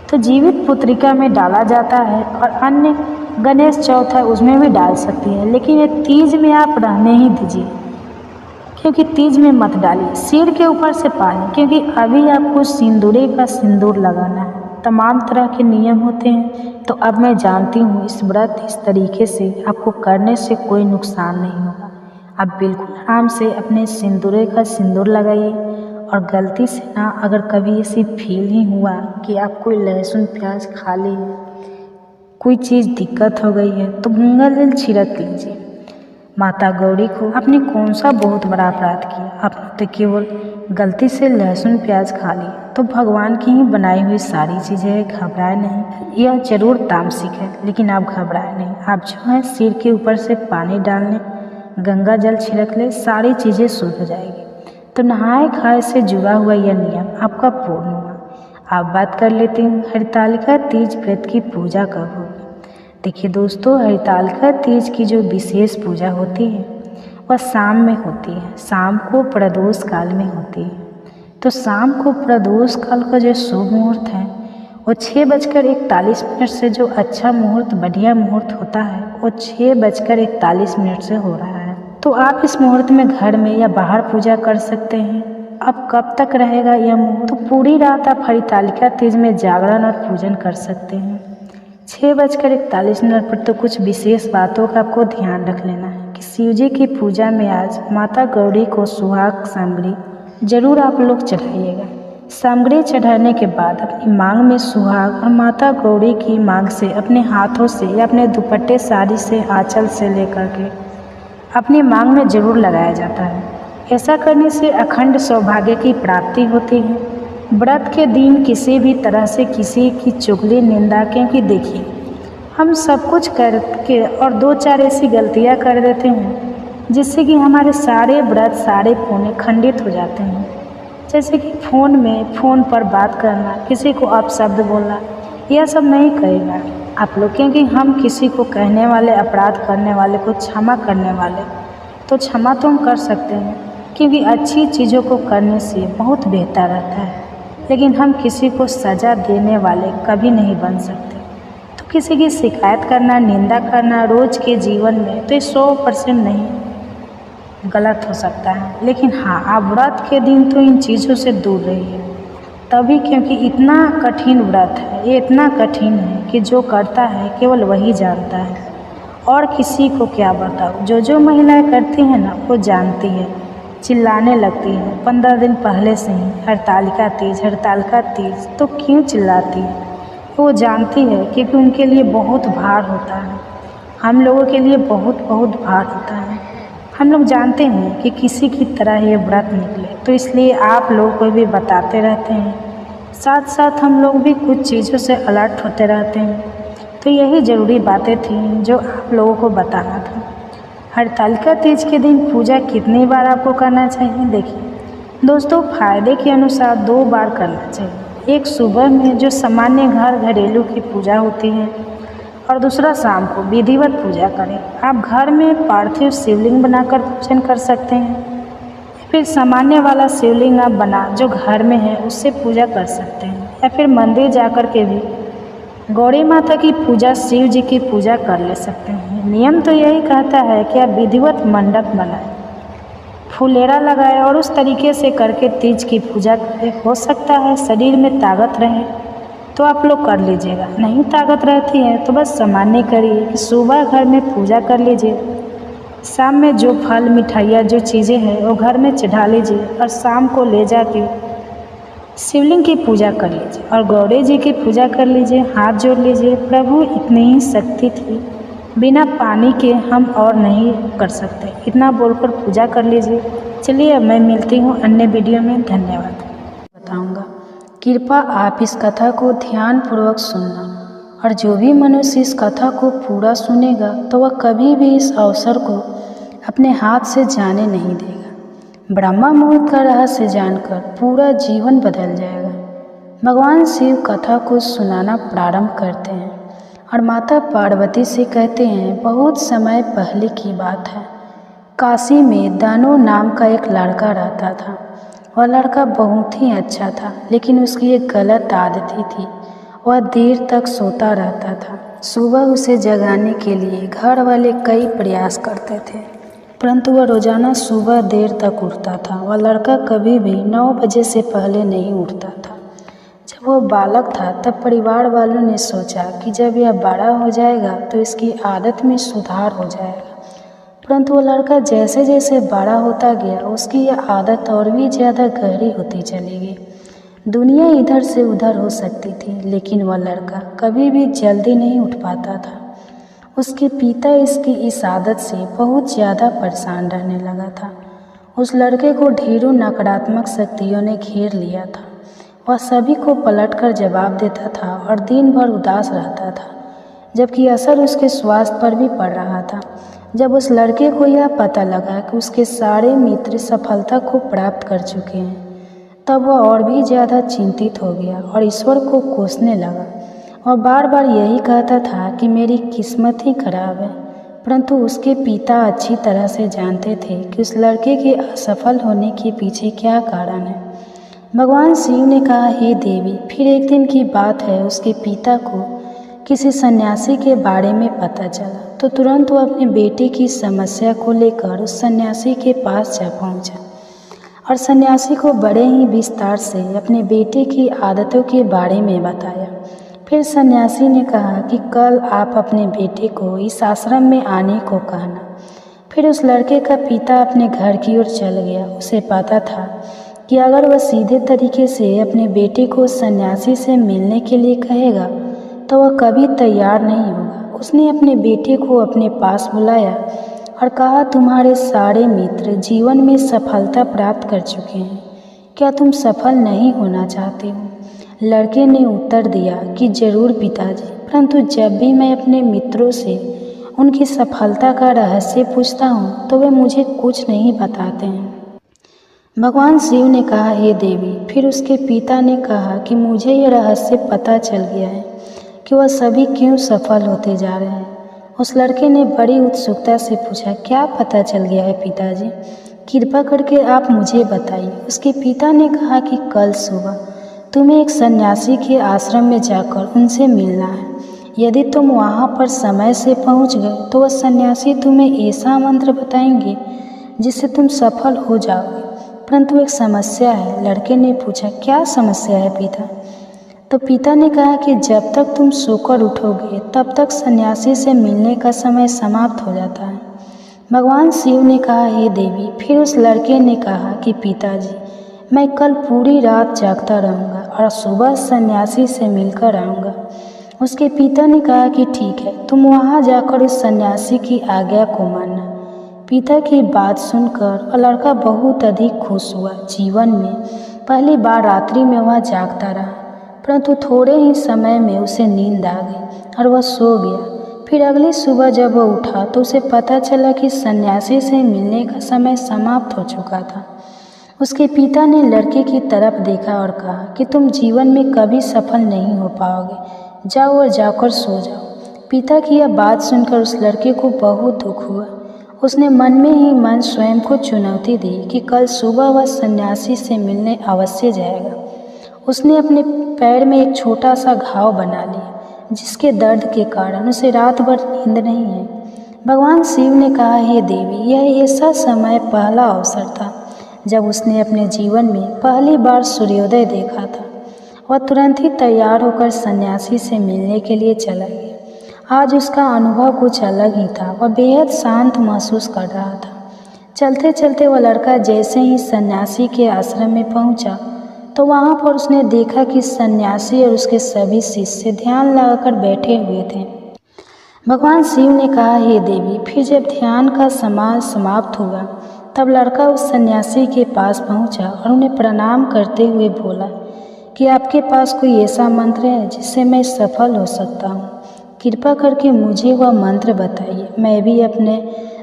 तो जीवित पुत्रिका में डाला जाता है, और अन्य गणेश चौथ है उसमें भी डाल सकती है, लेकिन ये तीज में आप रहने ही दीजिए, क्योंकि तीज में मत डालिए सिर के ऊपर से पानी, क्योंकि अभी आपको सिंदूरी का सिंदूर लगाना है। तमाम तरह के नियम होते हैं। तो अब मैं जानती हूँ इस व्रत इस तरीके से आपको करने से कोई नुकसान नहीं होगा। आप बिल्कुल आराम से अपने सिंदूरे का सिंदूर लगाइए। और गलती से ना अगर कभी ऐसी फील ही हुआ कि आप कोई लहसुन प्याज खा लिए, कोई चीज़ दिक्कत हो गई है, तो गंगा जल छिड़क लीजिए। माता गौरी को आपने कौन सा बहुत बड़ा अपराध किया, आपने तो केवल गलती से लहसुन प्याज खा ली। तो भगवान की ही बनाई हुई सारी चीज़ें, घबराए नहीं। यह जरूर तामसिक है, लेकिन आप घबराए नहीं। आप जो है सिर के ऊपर से पानी डालने, गंगा जल छिड़क ले, सारी चीज़ें शुद्ध हो जाएगी। तो नहाए खाए से जुड़ा हुआ यह नियम आपका पूर्ण हुआ। आप बात कर लेते हैं हरितालिका तीज व्रत की पूजा कब होगी। देखिए दोस्तों, हरितालिका तीज की जो विशेष पूजा होती है वह शाम में होती है, शाम को प्रदोष काल में होती है। तो शाम को प्रदोष काल का जो शुभ मुहूर्त है वो 6:41 से जो अच्छा मुहूर्त, बढ़िया मुहूर्त होता है, वो 6:41 से हो रहा है। तो आप इस मुहूर्त में घर में या बाहर पूजा कर सकते हैं। अब कब तक रहेगा यह मुहूर्त? तो पूरी रात आप हरितालिका तीज में जागरण और पूजन कर सकते हैं। 6:41 पर तो कुछ विशेष बातों का आपको ध्यान रख लेना है कि शिव जी की पूजा में आज माता गौरी को सुहाग सामग्री जरूर आप लोग चढ़ाइएगा। सामग्री चढ़ाने के बाद अपनी मांग में सुहाग और माता गौरी की मांग से अपने हाथों से या अपने दुपट्टे साड़ी से, आंचल से लेकर के अपनी मांग में जरूर लगाया जाता है। ऐसा करने से अखंड सौभाग्य की प्राप्ति होती है। व्रत के दिन किसी भी तरह से किसी की चुगली, निंदा, क्योंकि देखिए हम सब कुछ करके और 2-4 ऐसी गलतियां कर देते हैं जिससे कि हमारे सारे व्रत, सारे पुण्य खंडित हो जाते हैं। जैसे कि फ़ोन पर बात करना, किसी को अपशब्द बोलना, यह सब नहीं करेगा आप लोग, क्योंकि हम किसी को कहने वाले, अपराध करने वाले को क्षमा करने वाले, तो क्षमा तो हम कर सकते हैं, क्योंकि अच्छी चीज़ों को करने से बहुत बेहतर रहता है। लेकिन हम किसी को सज़ा देने वाले कभी नहीं बन सकते। तो किसी की शिकायत करना, निंदा करना रोज़ के जीवन में तो ये 100% नहीं गलत हो सकता है। लेकिन हाँ, आप व्रत के दिन तो इन चीज़ों से दूर रहिए। तभी, क्योंकि इतना कठिन व्रत है, ये इतना कठिन है कि जो करता है केवल वही जानता है, और किसी को क्या बताओ। जो महिलाएं करती हैं ना, वो जानती है, चिल्लाने लगती है 15 दिन पहले से ही, हरितालिका तीज, तो क्यों चिल्लाती है? वो जानती है क्योंकि उनके लिए बहुत भार होता है। हम लोगों के लिए बहुत भार होता है। हम लोग जानते हैं कि किसी की तरह ये व्रत निकले, तो इसलिए आप लोगों को भी बताते रहते हैं। साथ साथ हम लोग भी कुछ चीज़ों से अलर्ट होते रहते हैं। तो यही ज़रूरी बातें थी जो आप लोगों को बताना था। हरितालिका तीज के दिन पूजा कितनी बार आपको करना चाहिए? देखिए दोस्तों, फायदे के अनुसार 2 बार करना चाहिए। एक सुबह में जो सामान्य घरेलू की पूजा होती है, और दूसरा शाम को विधिवत पूजा करें। आप घर में पार्थिव शिवलिंग बनाकर पूजन कर सकते हैं, फिर सामान्य वाला शिवलिंग आप बना जो घर में है उससे पूजा कर सकते हैं, या फिर मंदिर जाकर के भी गौरी माता की पूजा, शिव जी की पूजा कर ले सकते हैं। नियम तो यही कहता है कि आप विधिवत मंडप बनाएं, फुलेरा लगाए और उस तरीके से करके तीज की पूजा करें। हो सकता है शरीर में ताकत रहे तो आप लोग कर लीजिएगा, नहीं ताकत रहती है तो बस सामान्य करिए कि सुबह घर में पूजा कर लीजिए, शाम में जो फल, मिठाइयाँ, जो चीज़ें हैं वो घर में चढ़ा लीजिए, और शाम को ले जाके शिवलिंग की पूजा कर लीजिए और गौरी जी की पूजा कर लीजिए, हाथ जोड़ लीजिए। प्रभु इतनी ही शक्ति थी, बिना पानी के हम और नहीं कर सकते, इतना बोलकर पूजा कर लीजिए। चलिए अब मैं मिलती हूँ अन्य वीडियो में। धन्यवाद। बताऊँगा, कृपया आप इस कथा को ध्यानपूर्वक सुनना, और जो भी मनुष्य इस कथा को पूरा सुनेगा तो वह कभी भी इस अवसर को अपने हाथ से जाने नहीं देगा। ब्रह्मा मुहूर्त का रहस्य जानकर पूरा जीवन बदल जाएगा। भगवान शिव कथा को सुनाना प्रारंभ करते हैं और माता पार्वती से कहते हैं, बहुत समय पहले की बात है, काशी में दानो नाम का एक लड़का रहता था। वह लड़का बहुत ही अच्छा था, लेकिन उसकी एक गलत आदत थी, वह देर तक सोता रहता था। सुबह उसे जगाने के लिए घर वाले कई प्रयास करते थे, परंतु वह रोजाना सुबह देर तक उठता था। वह लड़का कभी भी 9 बजे से पहले नहीं उठता था। जब वह बालक था तब परिवार वालों ने सोचा कि जब यह बड़ा हो जाएगा तो इसकी आदत में सुधार हो जाएगा, परंतु वो लड़का जैसे जैसे बड़ा होता गया उसकी यह आदत और भी ज़्यादा गहरी होती चली गई। दुनिया इधर से उधर हो सकती थी, लेकिन वह लड़का कभी भी जल्दी नहीं उठ पाता था। उसके पिता इसकी इस आदत से बहुत ज़्यादा परेशान रहने लगा था। उस लड़के को ढेरों नकारात्मक शक्तियों ने घेर लिया था। वह सभी को पलटकर जवाब देता था और दिन भर उदास रहता था, जबकि असर उसके स्वास्थ्य पर भी पड़ रहा था। जब उस लड़के को यह पता लगा कि उसके सारे मित्र सफलता को प्राप्त कर चुके हैं, तब वह और भी ज़्यादा चिंतित हो गया और ईश्वर को कोसने लगा। वह बार बार यही कहता था कि मेरी किस्मत ही खराब है, परंतु उसके पिता अच्छी तरह से जानते थे कि उस लड़के के असफल होने के पीछे क्या कारण है। भगवान शिव ने कहा, हे देवी, फिर एक दिन की बात है, उसके पिता को किसी सन्यासी के बारे में पता चला तो तुरंत वो अपने बेटे की समस्या को लेकर उस सन्यासी के पास जा पहुंचा और सन्यासी को बड़े ही विस्तार से अपने बेटे की आदतों के बारे में बताया। फिर सन्यासी ने कहा कि कल आप अपने बेटे को इस आश्रम में आने को कहना। फिर उस लड़के का पिता अपने घर की ओर चल गया। उसे पता था कि अगर वह सीधे तरीके से अपने बेटे को सन्यासी से मिलने के लिए कहेगा तो वह कभी तैयार नहीं होगा। उसने अपने बेटे को अपने पास बुलाया और कहा, तुम्हारे सारे मित्र जीवन में सफलता प्राप्त कर चुके हैं, क्या तुम सफल नहीं होना चाहते हो? लड़के ने उत्तर दिया कि जरूर पिताजी, परंतु जब भी मैं अपने मित्रों से उनकी सफलता का रहस्य पूछता हूँ तो वे मुझे कुछ नहीं बताते हैं। भगवान शिव ने कहा, हे देवी। फिर उसके पिता ने कहा कि मुझे यह रहस्य पता चल गया है कि वह सभी क्यों सफल होते जा रहे हैं। उस लड़के ने बड़ी उत्सुकता से पूछा, क्या पता चल गया है पिताजी? कृपा करके आप मुझे बताइए। उसके पिता ने कहा कि कल सुबह तुम्हें एक सन्यासी के आश्रम में जाकर उनसे मिलना है। यदि तुम वहाँ पर समय से पहुँच गए तो वह सन्यासी तुम्हें ऐसा मंत्र बताएंगे जिससे तुम सफल हो जाओगे। परंतु एक समस्या है। लड़के ने पूछा, क्या समस्या है पिता? तो पिता ने कहा कि जब तक तुम सोकर उठोगे तब तक सन्यासी से मिलने का समय समाप्त हो जाता है। भगवान शिव ने कहा, हे देवी। फिर उस लड़के ने कहा कि पिताजी, मैं कल पूरी रात जागता रहूँगा और सुबह सन्यासी से मिलकर आऊँगा। उसके पिता ने कहा कि ठीक है, तुम वहाँ जाकर उस सन्यासी की आज्ञा को मानना। पिता की बात सुनकर वह लड़का बहुत अधिक खुश हुआ। जीवन में पहली बार रात्रि में वह जागता रहा, परंतु थोड़े ही समय में उसे नींद आ गई और वह सो गया। फिर अगली सुबह जब वह उठा तो उसे पता चला कि सन्यासी से मिलने का समय समाप्त हो चुका था। उसके पिता ने लड़के की तरफ देखा और कहा कि तुम जीवन में कभी सफल नहीं हो पाओगे, जाओ और जाकर सो जाओ। पिता की यह बात सुनकर उस लड़के को बहुत दुख हुआ। उसने मन में ही मन स्वयं को चुनौती दी कि कल सुबह वह सन्यासी से मिलने अवश्य जाएगा। उसने अपने पैर में एक छोटा सा घाव बना लिया, जिसके दर्द के कारण उसे रात भर नींद नहीं है। भगवान शिव ने कहा, हे देवी, यह ऐसा समय पहला अवसर था जब उसने अपने जीवन में पहली बार सूर्योदय देखा था। वह तुरंत ही तैयार होकर सन्यासी से मिलने के लिए चला गया। आज उसका अनुभव कुछ अलग ही था। वह बेहद शांत महसूस कर रहा था। चलते चलते वह लड़का जैसे ही सन्यासी के आश्रम में पहुंचा तो वहाँ पर उसने देखा कि सन्यासी और उसके सभी शिष्य ध्यान लगाकर बैठे हुए थे। भगवान शिव ने कहा, हे देवी। फिर जब ध्यान का समय समाप्त हुआ तब लड़का उस सन्यासी के पास पहुंचा और उन्हें प्रणाम करते हुए बोला कि आपके पास कोई ऐसा मंत्र है जिससे मैं सफल हो सकता हूँ? कृपा करके मुझे वह मंत्र बताइए। मैं भी अपने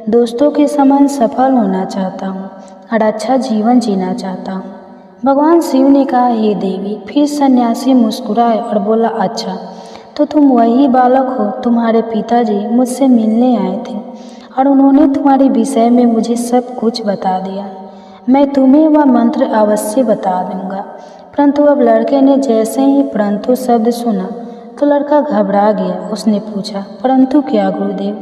दोस्तों के समान सफल होना चाहता हूँ और अच्छा जीवन जीना चाहता हूँ। भगवान शिव ने कहा, हे देवी। फिर सन्यासी मुस्कुराए और बोला, अच्छा, तो तुम वही बालक हो। तुम्हारे पिताजी मुझसे मिलने आए थे और उन्होंने तुम्हारे विषय में मुझे सब कुछ बता दिया। मैं तुम्हें वह मंत्र अवश्य बता दूंगा। परंतु अब लड़के ने जैसे ही परंतु शब्द सुना तो लड़का घबरा गया। उसने पूछा, परंतु क्या गुरुदेव?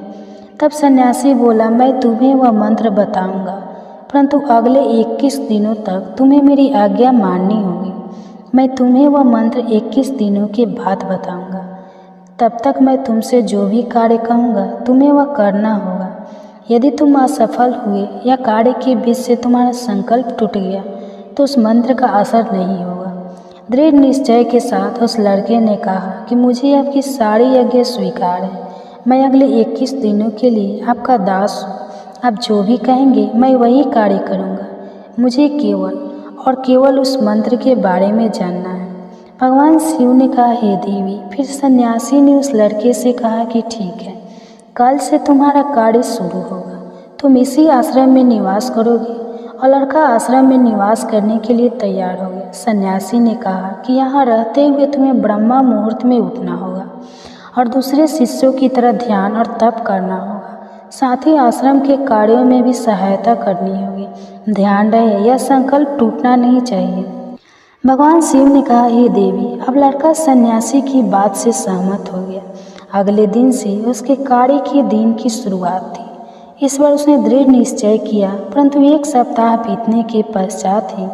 तब सन्यासी बोला, मैं तुम्हें वह मंत्र बताऊंगा, परंतु अगले 21 दिनों तक तुम्हें मेरी आज्ञा माननी होगी। मैं तुम्हें वह मंत्र 21 दिनों के बाद बताऊंगा। तब तक मैं तुमसे जो भी कार्य कहूँगा तुम्हें वह करना होगा। यदि तुम असफल हुए या कार्य के बीच से तुम्हारा संकल्प टूट गया तो उस मंत्र का असर नहीं होगा। दृढ़ निश्चय के साथ उस लड़के ने कहा कि मुझे आपकी सारी आज्ञा स्वीकार है। मैं अगले 21 दिनों के लिए आपका दास हूँ। आप जो भी कहेंगे मैं वही कार्य करूँगा। मुझे केवल और केवल उस मंत्र के बारे में जानना है। भगवान शिव ने कहा, हे देवी। फिर सन्यासी ने उस लड़के से कहा कि ठीक है, कल से तुम्हारा कार्य शुरू होगा। तुम इसी आश्रम में निवास करोगे। और लड़का आश्रम में निवास करने के लिए तैयार हो गया। सन्यासी ने कहा कि यहाँ रहते हुए तुम्हें ब्रह्मा मुहूर्त में उठना होगा और दूसरे शिष्यों की तरह ध्यान और तप करना होगा। साथ ही आश्रम के कार्यों में भी सहायता करनी होगी। ध्यान रहे, यह संकल्प टूटना नहीं चाहिए। भगवान शिव ने कहा, हे देवी। अब लड़का सन्यासी की बात से सहमत हो गया। अगले दिन से उसके कार्य के दिन की शुरुआत थी। इस बार उसने दृढ़ निश्चय किया, परंतु 1 सप्ताह बीतने के पश्चात ही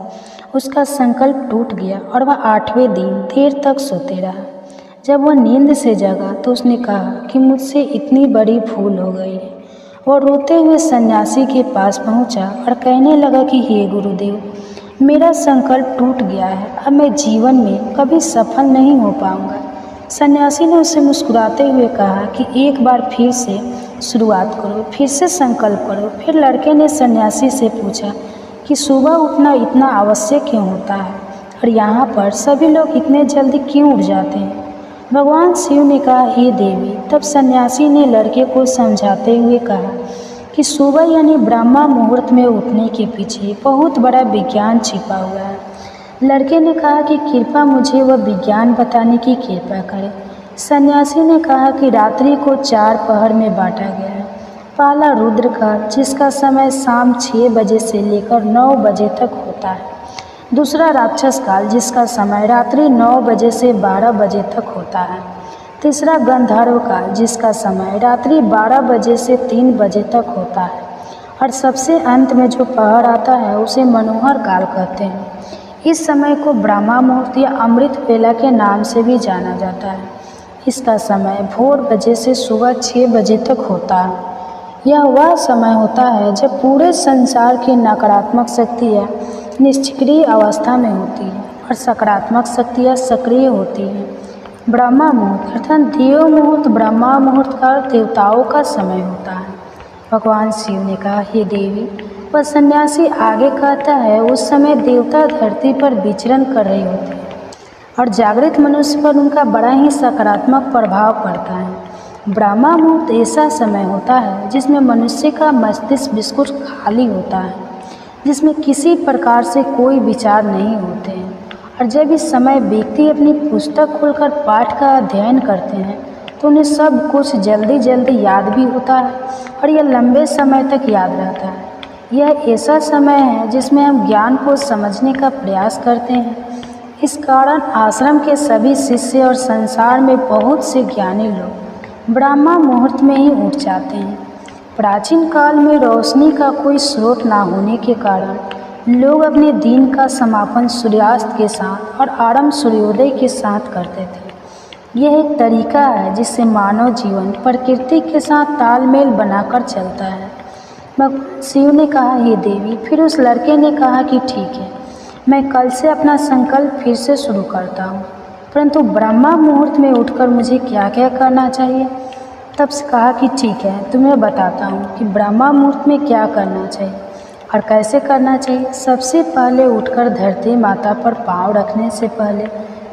उसका संकल्प टूट गया और वह 8वें दिन देर तक सोते रहा। जब वह नींद से जगा तो उसने कहा कि मुझसे इतनी बड़ी भूल हो गई है। वह रोते हुए सन्यासी के पास पहुंचा और कहने लगा कि हे गुरुदेव, मेरा संकल्प टूट गया है। अब मैं जीवन में कभी सफल नहीं हो पाऊंगा। सन्यासी ने उससे मुस्कुराते हुए कहा कि एक बार फिर से शुरुआत करो, फिर से संकल्प करो। फिर लड़के ने सन्यासी से पूछा कि सुबह उठना इतना आवश्यक क्यों होता है और यहाँ पर सभी लोग इतने जल्दी क्यों उठ जाते हैं। भगवान शिव ने कहा, हे देवी। तब सन्यासी ने लड़के को समझाते हुए कहा कि सुबह यानी ब्रह्मा मुहूर्त में उठने के पीछे बहुत बड़ा विज्ञान छिपा हुआ है। लड़के ने कहा कि कृपया मुझे वह विज्ञान बताने की कृपा करें। सन्यासी ने कहा कि रात्रि को 4 पहर में बांटा गया है। पहला रुद्रकाल, जिसका समय शाम 6 बजे से लेकर 9 बजे तक होता है। दूसरा राक्षस काल, जिसका समय रात्रि 9 बजे से 12 बजे तक होता है। तीसरा गंधर्व काल, जिसका समय रात्रि 12 बजे से 3 बजे तक होता है। और सबसे अंत में जो पहर आता है उसे मनोहर काल कहते हैं। इस समय को ब्रह्मा मुहूर्त या अमृत वेला के नाम से भी जाना जाता है। इसका समय भोर बजे से सुबह 6 बजे तक होता है। यह वह समय होता है जब पूरे संसार की नकारात्मक शक्तियाँ निष्क्रिय अवस्था में होती है और सकारात्मक शक्तियाँ सक्रिय होती हैं। ब्रह्मा मुहूर्त अर्थात देव मुहूर्त, ब्रह्मा मुहूर्त का देवताओं का समय होता है। भगवान शिव ने कहा, हे देवी। वह सन्यासी आगे कहता है, उस समय देवता धरती पर विचरण कर रहे होते हैं और जागृत मनुष्य पर उनका बड़ा ही सकारात्मक प्रभाव पड़ता है। ब्रह्मा मुहूर्त ऐसा समय होता है जिसमें मनुष्य का मस्तिष्क बिल्कुल खाली होता है, जिसमें किसी प्रकार से कोई विचार नहीं होते हैं। और जब इस समय व्यक्ति अपनी पुस्तक खोलकर पाठ का अध्ययन करते हैं तो उन्हें सब कुछ जल्दी जल्दी याद भी होता है और यह लंबे समय तक याद रहता है। यह ऐसा समय है जिसमें हम ज्ञान को समझने का प्रयास करते हैं। इस कारण आश्रम के सभी शिष्य और संसार में बहुत से ज्ञानी लोग ब्रह्मा मुहूर्त में ही उठ जाते हैं। प्राचीन काल में रोशनी का कोई स्रोत ना होने के कारण लोग अपने दिन का समापन सूर्यास्त के साथ और आरंभ सूर्योदय के साथ करते थे। यह एक तरीका है जिससे मानव जीवन प्रकृति के साथ तालमेल बनाकर चलता है। भगवान शिव ने कहा, हे देवी। फिर उस लड़के ने कहा कि ठीक है, मैं कल से अपना संकल्प फिर से शुरू करता हूँ, परंतु ब्रह्मा मुहूर्त में उठकर मुझे क्या क्या करना चाहिए। तब से कहा कि ठीक है, तुम्हें बताता हूँ कि ब्रह्मा मुहूर्त में क्या करना चाहिए और कैसे करना चाहिए। सबसे पहले उठकर धरती माता पर पाँव रखने से पहले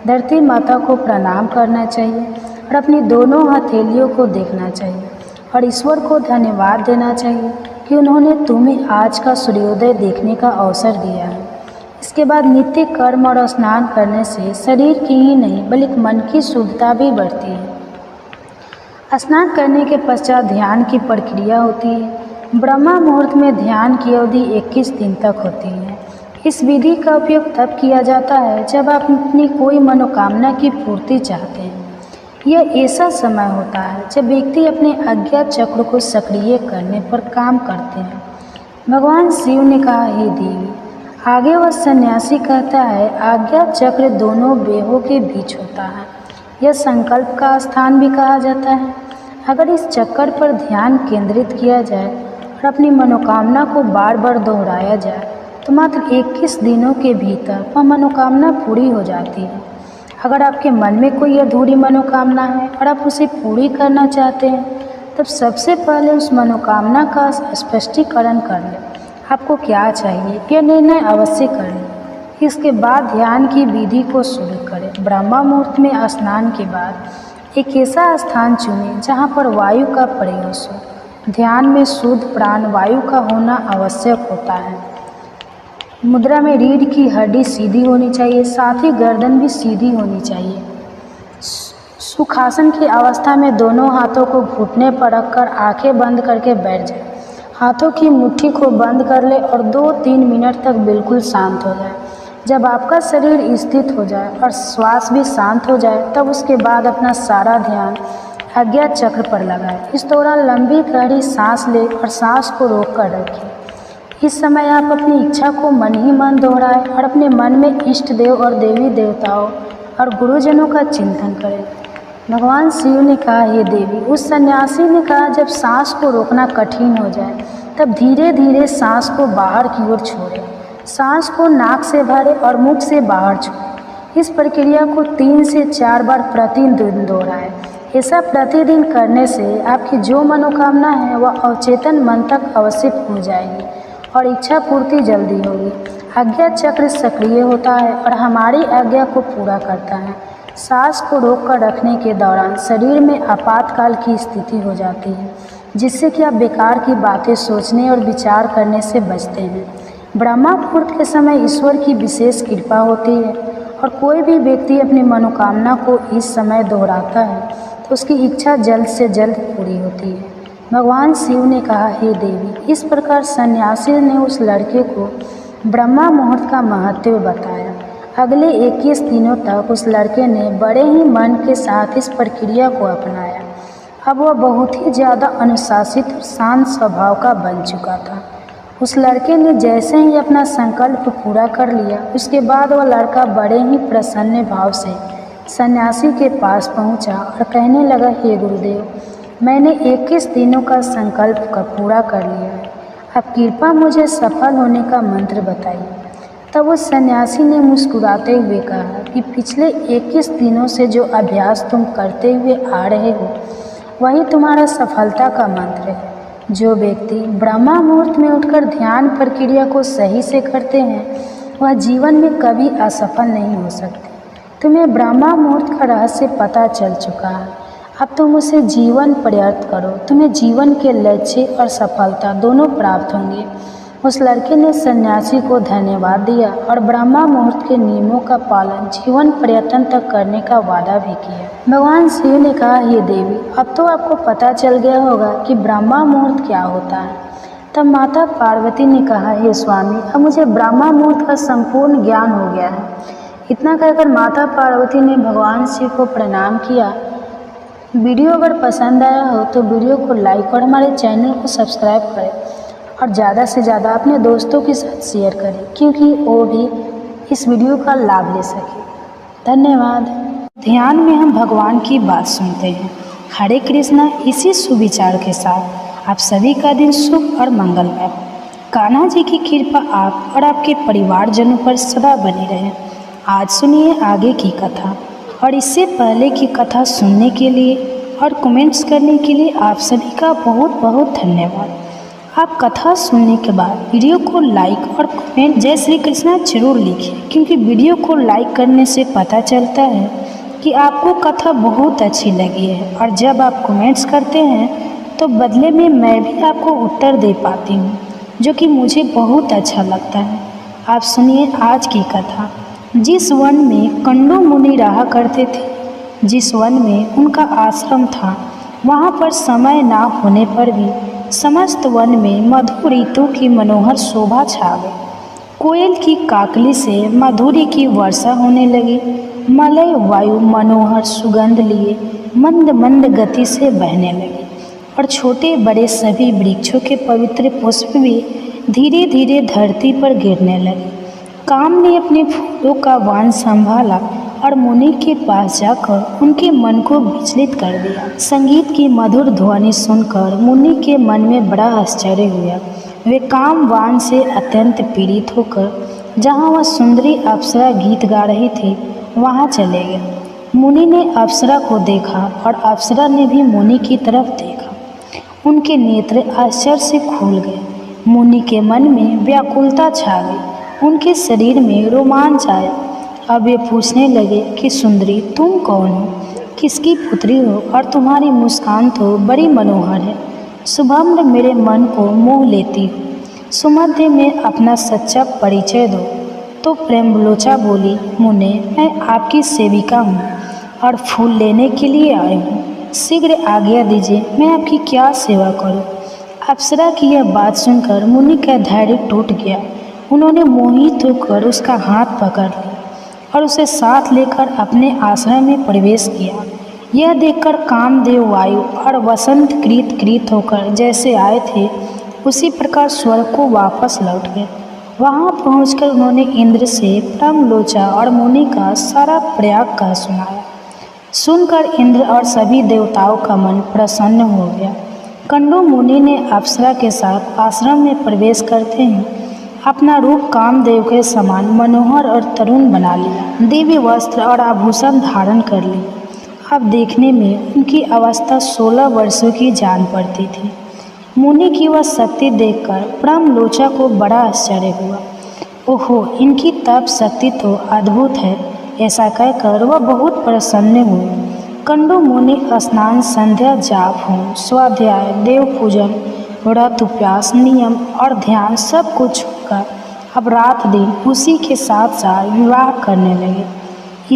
धरती माता को प्रणाम करना चाहिए और अपनी दोनों हथेलियों को देखना चाहिए और ईश्वर को धन्यवाद देना चाहिए कि उन्होंने तुम्हें आज का सूर्योदय देखने का अवसर दिया है। इसके बाद नित्य कर्म और स्नान करने से शरीर की ही नहीं बल्कि मन की शुद्धता भी बढ़ती है। स्नान करने के पश्चात ध्यान की प्रक्रिया होती है। ब्रह्मा मुहूर्त में ध्यान की अवधि 21 दिन तक होती है। इस विधि का उपयोग तब किया जाता है जब आप अपनी कोई मनोकामना की पूर्ति चाहते हैं। यह ऐसा समय होता है जब व्यक्ति अपने अज्ञात चक्र को सक्रिय करने पर काम करते हैं। भगवान शिव ने कहा, हे देवी। आगे वह सन्यासी कहता है, आज्ञात चक्र दोनों बेहों के बीच होता है। यह संकल्प का स्थान भी कहा जाता है। अगर इस चक्कर पर ध्यान केंद्रित किया जाए और अपनी मनोकामना को बार बार दोहराया जाए तो मात्र 21 दिनों के भीतर वह मनोकामना पूरी हो जाती है। अगर आपके मन में कोई अधूरी मनोकामना है और आप उसे पूरी करना चाहते हैं तब सबसे पहले उस मनोकामना का स्पष्टीकरण कर लें। आपको क्या चाहिए यह निर्णय अवश्य कर लें। इसके बाद ध्यान की विधि को शुरू करें। ब्रह्म मुहूर्त में स्नान के बाद एक ऐसा स्थान चुनें जहाँ पर वायु का प्रवेश हो। ध्यान में शुद्ध प्राण वायु का होना आवश्यक होता है। मुद्रा में रीढ़ की हड्डी सीधी होनी चाहिए, साथ ही गर्दन भी सीधी होनी चाहिए। सुखासन की अवस्था में दोनों हाथों को घुटने पर रखकर आंखें बंद करके बैठ जाए। हाथों की मुट्ठी को बंद कर ले और 2-3 मिनट तक बिल्कुल शांत हो जाए। जब आपका शरीर स्थित हो जाए और श्वास भी शांत हो जाए तब उसके बाद अपना सारा ध्यान आज्ञा चक्र पर लगाएं। इस दौरान लंबी गहरी सांस लें और सांस को रोक कर रखें। इस समय आप अपनी इच्छा को मन ही मन दोहराएं और अपने मन में इष्ट देव और देवी देवताओं और गुरुजनों का चिंतन करें। भगवान शिव ने कहा, हे देवी। उस सन्यासी ने कहा, जब सांस को रोकना कठिन हो जाए तब धीरे धीरे सांस को बाहर की ओर छोड़ें। सांस को नाक से भरें और मुख से बाहर छोड़ें। इस प्रक्रिया को 3 से 4 बार प्रतिदिन दोहराएं। ऐसा प्रतिदिन करने से आपकी जो मनोकामना है वह अवचेतन मन तक अवश्य पहुँच जाएगी और इच्छा पूर्ति जल्दी होगी। आज्ञा चक्र सक्रिय होता है और हमारी आज्ञा को पूरा करता है। सांस को रोक कर रखने के दौरान शरीर में आपातकाल की स्थिति हो जाती है, जिससे कि आप बेकार की बातें सोचने और विचार करने से बचते हैं। ब्रह्म मुहूर्त के समय ईश्वर की विशेष कृपा होती है और कोई भी व्यक्ति अपनी मनोकामना को इस समय दोहराता है तो उसकी इच्छा जल्द से जल्द पूरी होती है। भगवान शिव ने कहा, हे देवी। इस प्रकार सन्यासी ने उस लड़के को ब्रह्म मुहूर्त का महत्व बताया। अगले 21 दिनों तक उस लड़के ने बड़े ही मन के साथ इस प्रक्रिया को अपनाया। अब वह बहुत ही ज़्यादा अनुशासित और शांत स्वभाव का बन चुका था। उस लड़के ने जैसे ही अपना संकल्प पूरा कर लिया उसके बाद वह लड़का बड़े ही प्रसन्न भाव से सन्यासी के पास पहुंचा और कहने लगा, हे गुरुदेव, मैंने 21 दिनों का संकल्प का पूरा कर लिया है। अब कृपा मुझे सफल होने का मंत्र बताइए। तब उस सन्यासी ने मुस्कुराते हुए कहा कि पिछले 21 दिनों से जो अभ्यास तुम करते हुए आ रहे हो वही तुम्हारा सफलता का मंत्र है। जो व्यक्ति ब्रह्म मुहूर्त में उठकर ध्यान प्रक्रिया को सही से करते हैं वह जीवन में कभी असफल नहीं हो सकते। तुम्हें ब्रह्म मुहूर्त का रहस्य पता चल चुका है। अब तुम उसे जीवन पर्याप्त करो। तुम्हें जीवन के लक्ष्य और सफलता दोनों प्राप्त होंगे। उस लड़के ने सन्यासी को धन्यवाद दिया और ब्रह्म मुहूर्त के नियमों का पालन जीवन पर्यटन तक करने का वादा भी किया। भगवान शिव ने कहा, हे देवी, अब तो आपको पता चल गया होगा कि ब्रह्म मुहूर्त क्या होता है। तब माता पार्वती ने कहा, हे स्वामी, अब मुझे ब्रह्म मुहूर्त का संपूर्ण ज्ञान हो गया है। इतना कहकर माता पार्वती ने भगवान शिव को प्रणाम किया। वीडियो अगर पसंद आया हो तो वीडियो को लाइक और हमारे चैनल को सब्सक्राइब करें और ज़्यादा से ज़्यादा अपने दोस्तों के साथ शेयर करें क्योंकि वो भी इस वीडियो का लाभ ले सके। धन्यवाद। ध्यान में हम भगवान की बात सुनते हैं। हरे कृष्णा। इसी सुविचार के साथ आप सभी का दिन शुभ और मंगलमय हो। कान्हा जी की कृपा आप और आपके परिवारजनों पर सदा बनी रहे। आज सुनिए आगे की कथा। और इससे पहले की कथा सुनने के लिए और कमेंट्स करने के लिए आप सभी का बहुत बहुत धन्यवाद। आप कथा सुनने के बाद वीडियो को लाइक और कमेंट जय श्री कृष्णा जरूर लिखिए क्योंकि वीडियो को लाइक करने से पता चलता है कि आपको कथा बहुत अच्छी लगी है और जब आप कमेंट्स करते हैं तो बदले में मैं भी आपको उत्तर दे पाती हूँ जो कि मुझे बहुत अच्छा लगता है। आप सुनिए आज की कथा। जिस वन में कंडू मुनि रहा करते थे, जिस वन में उनका आश्रम था, वहाँ पर समय ना होने पर भी समस्त वन में मधुर ऋतु की मनोहर शोभा छा गई। कोयल की काकली से माधुर्य की वर्षा होने लगी। मलय वायु मनोहर सुगंध लिए मंद मंद गति से बहने लगी और छोटे बड़े सभी वृक्षों के पवित्र पुष्प भी धीरे धीरे धरती पर गिरने लगे। काम ने अपने फूलों का वान संभाला और मुनि के पास जाकर उनके मन को विचलित कर दिया। संगीत की मधुर ध्वनि सुनकर मुनि के मन में बड़ा आश्चर्य हुआ। वे कामवान से अत्यंत पीड़ित होकर जहाँ वह सुंदरी अप्सरा गीत गा रही थी वहाँ चले गए। मुनि ने अप्सरा को देखा और अप्सरा ने भी मुनि की तरफ देखा। उनके नेत्र आश्चर्य से खुल गए। मुनि के मन में व्याकुलता छा गई, उनके शरीर में रोमांच आया। अब वे पूछने लगे कि सुंदरी, तुम कौन हो, किसकी पुत्री हो और तुम्हारी मुस्कान तो बड़ी मनोहर है, शुभम्र मेरे मन को मोह लेती हो। सुमध्य में अपना सच्चा परिचय दो। तो प्रेमलोचा बोली, मुने, मैं आपकी सेविका हूँ और फूल लेने के लिए आई हूँ। शीघ्र आज्ञा दीजिए, मैं आपकी क्या सेवा करूँ। अप्सरा की यह बात सुनकर मुनि का धैर्य टूट गया। उन्होंने मोहित होकर उसका हाथ पकड़ लिया और उसे साथ लेकर अपने आश्रम में प्रवेश किया। यह देखकर कामदेव वायु और वसंत कृत होकर जैसे आए थे उसी प्रकार स्वर्ग को वापस लौट गए। वहाँ पहुंचकर उन्होंने इंद्र से प्रेमलोचा और मुनि का सारा प्रयाग का सुनाया। सुनकर इंद्र और सभी देवताओं का मन प्रसन्न हो गया। कंडू मुनि ने अप्सरा के साथ आश्रम में प्रवेश करते ही अपना रूप कामदेव के समान मनोहर और तरुण बना लिया। दिव्य वस्त्र और आभूषण धारण कर ली। अब देखने में उनकी अवस्था 16 वर्षों की जान पड़ती थी। मुनि की वह शक्ति देखकर प्रेमलोचा को बड़ा आश्चर्य हुआ। ओहो, इनकी तप शक्ति तो अद्भुत है। ऐसा कहकर वह बहुत प्रसन्न हुए। कंडू मुनि स्नान, संध्या, जाप, होम, स्वाध्याय, देव पूजन, व्रत, उपवास, नियम और ध्यान सब कुछ कर अब रात दिन उसी के साथ साथ विवाह करने लगे।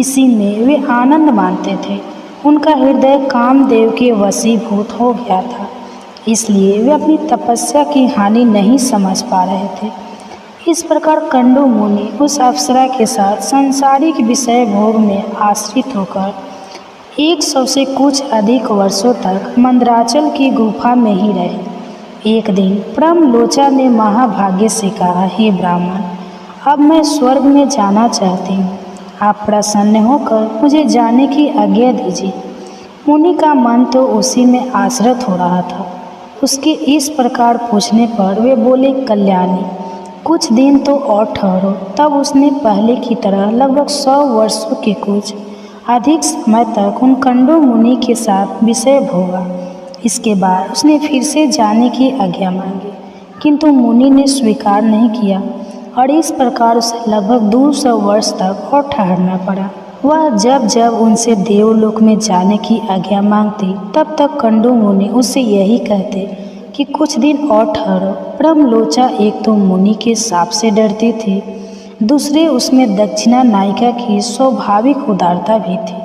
इसी में वे आनंद मानते थे। उनका हृदय कामदेव के वशीभूत हो गया था, इसलिए वे अपनी तपस्या की हानि नहीं समझ पा रहे थे। इस प्रकार कंडू मुनि उस अप्सरा के साथ सांसारिक विषय भोग में आश्रित होकर 100 से कुछ अधिक वर्षों तक मंदराचल की गुफा में ही रहे। एक दिन प्रेमलोचा ने महाभाग्य से कहा, हे ब्राह्मण, अब मैं स्वर्ग में जाना चाहती हूँ। आप प्रसन्न होकर मुझे जाने की आज्ञा दीजिए। मुनि का मन तो उसी में आश्रित हो रहा था। उसके इस प्रकार पूछने पर वे बोले, कल्याणी, कुछ दिन तो और ठहरो। तब उसने पहले की तरह लगभग 100 वर्षों के कुछ अधिक समय तक उन कंडू मुनि के साथ विषय भोगा। इसके बाद उसने फिर से जाने की आज्ञा मांगी, किंतु मुनि ने स्वीकार नहीं किया और इस प्रकार उसे लगभग 200 वर्ष तक और ठहरना पड़ा। वह जब जब उनसे देवलोक में जाने की आज्ञा मांगती तब तक कंडू मुनि उससे यही कहते कि कुछ दिन और ठहरो। प्रेमलोचा एक तो मुनि के शाप से डरती थी, दूसरे उसमें दक्षिणा नायिका की स्वाभाविक उदारता भी थी,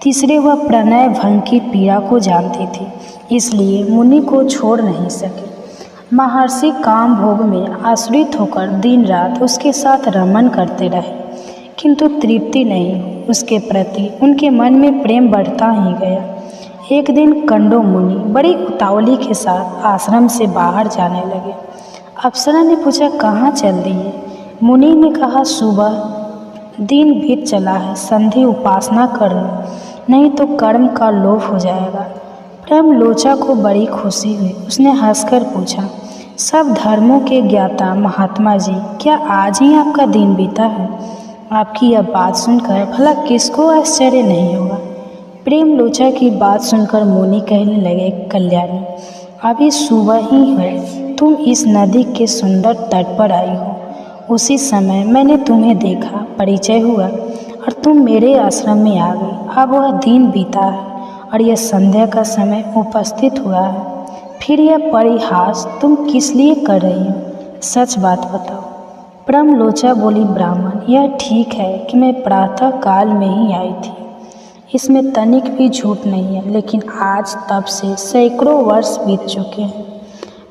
तीसरे वह प्रणय भंग की पीड़ा को जानती थी, इसलिए मुनि को छोड़ नहीं सके। महर्षि काम भोग में आश्रित होकर दिन रात उसके साथ रमन करते रहे, किंतु तृप्ति नहीं। उसके प्रति उनके मन में प्रेम बढ़ता ही गया। एक दिन कंडू मुनि बड़ी उतावली के साथ आश्रम से बाहर जाने लगे। अप्सरा ने पूछा, कहाँ चल रही है? मुनि ने कहा, सुबह दिन बीत चला है, संधि उपासना कर लो, नहीं तो कर्म का लोभ हो जाएगा। प्रेमलोचा को बड़ी खुशी हुई। उसने हंसकर पूछा, सब धर्मों के ज्ञाता महात्मा जी, क्या आज ही आपका दिन बीता है? आपकी यह बात सुनकर भला किसको आश्चर्य नहीं होगा। प्रेमलोचा की बात सुनकर मुनि कहने लगे, कल्याणी, अभी सुबह ही है, तुम इस नदी के सुंदर तट पर आई हो। उसी समय मैंने तुम्हें देखा, परिचय हुआ और तुम मेरे आश्रम में आ गई। अब वह दिन बीता है और यह संध्या का समय उपस्थित हुआ है, फिर यह परिहास तुम किस लिए कर रही हो? सच बात बताओ। प्रेमलोचा बोली, ब्राह्मण, यह ठीक है कि मैं प्रातः काल में ही आई थी, इसमें तनिक भी झूठ नहीं है, लेकिन आज तब से सैकड़ों वर्ष बीत चुके हैं।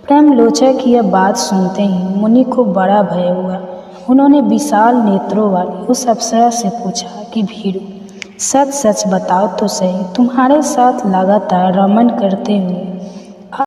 प्रेमलोचा की यह बात सुनते ही मुनि को बड़ा भय हुआ। उन्होंने विशाल नेत्रों वाली उस अप्सरा से पूछा कि भीरू, सच सच बताओ तो सही, तुम्हारे साथ लगातार रमन करते हुए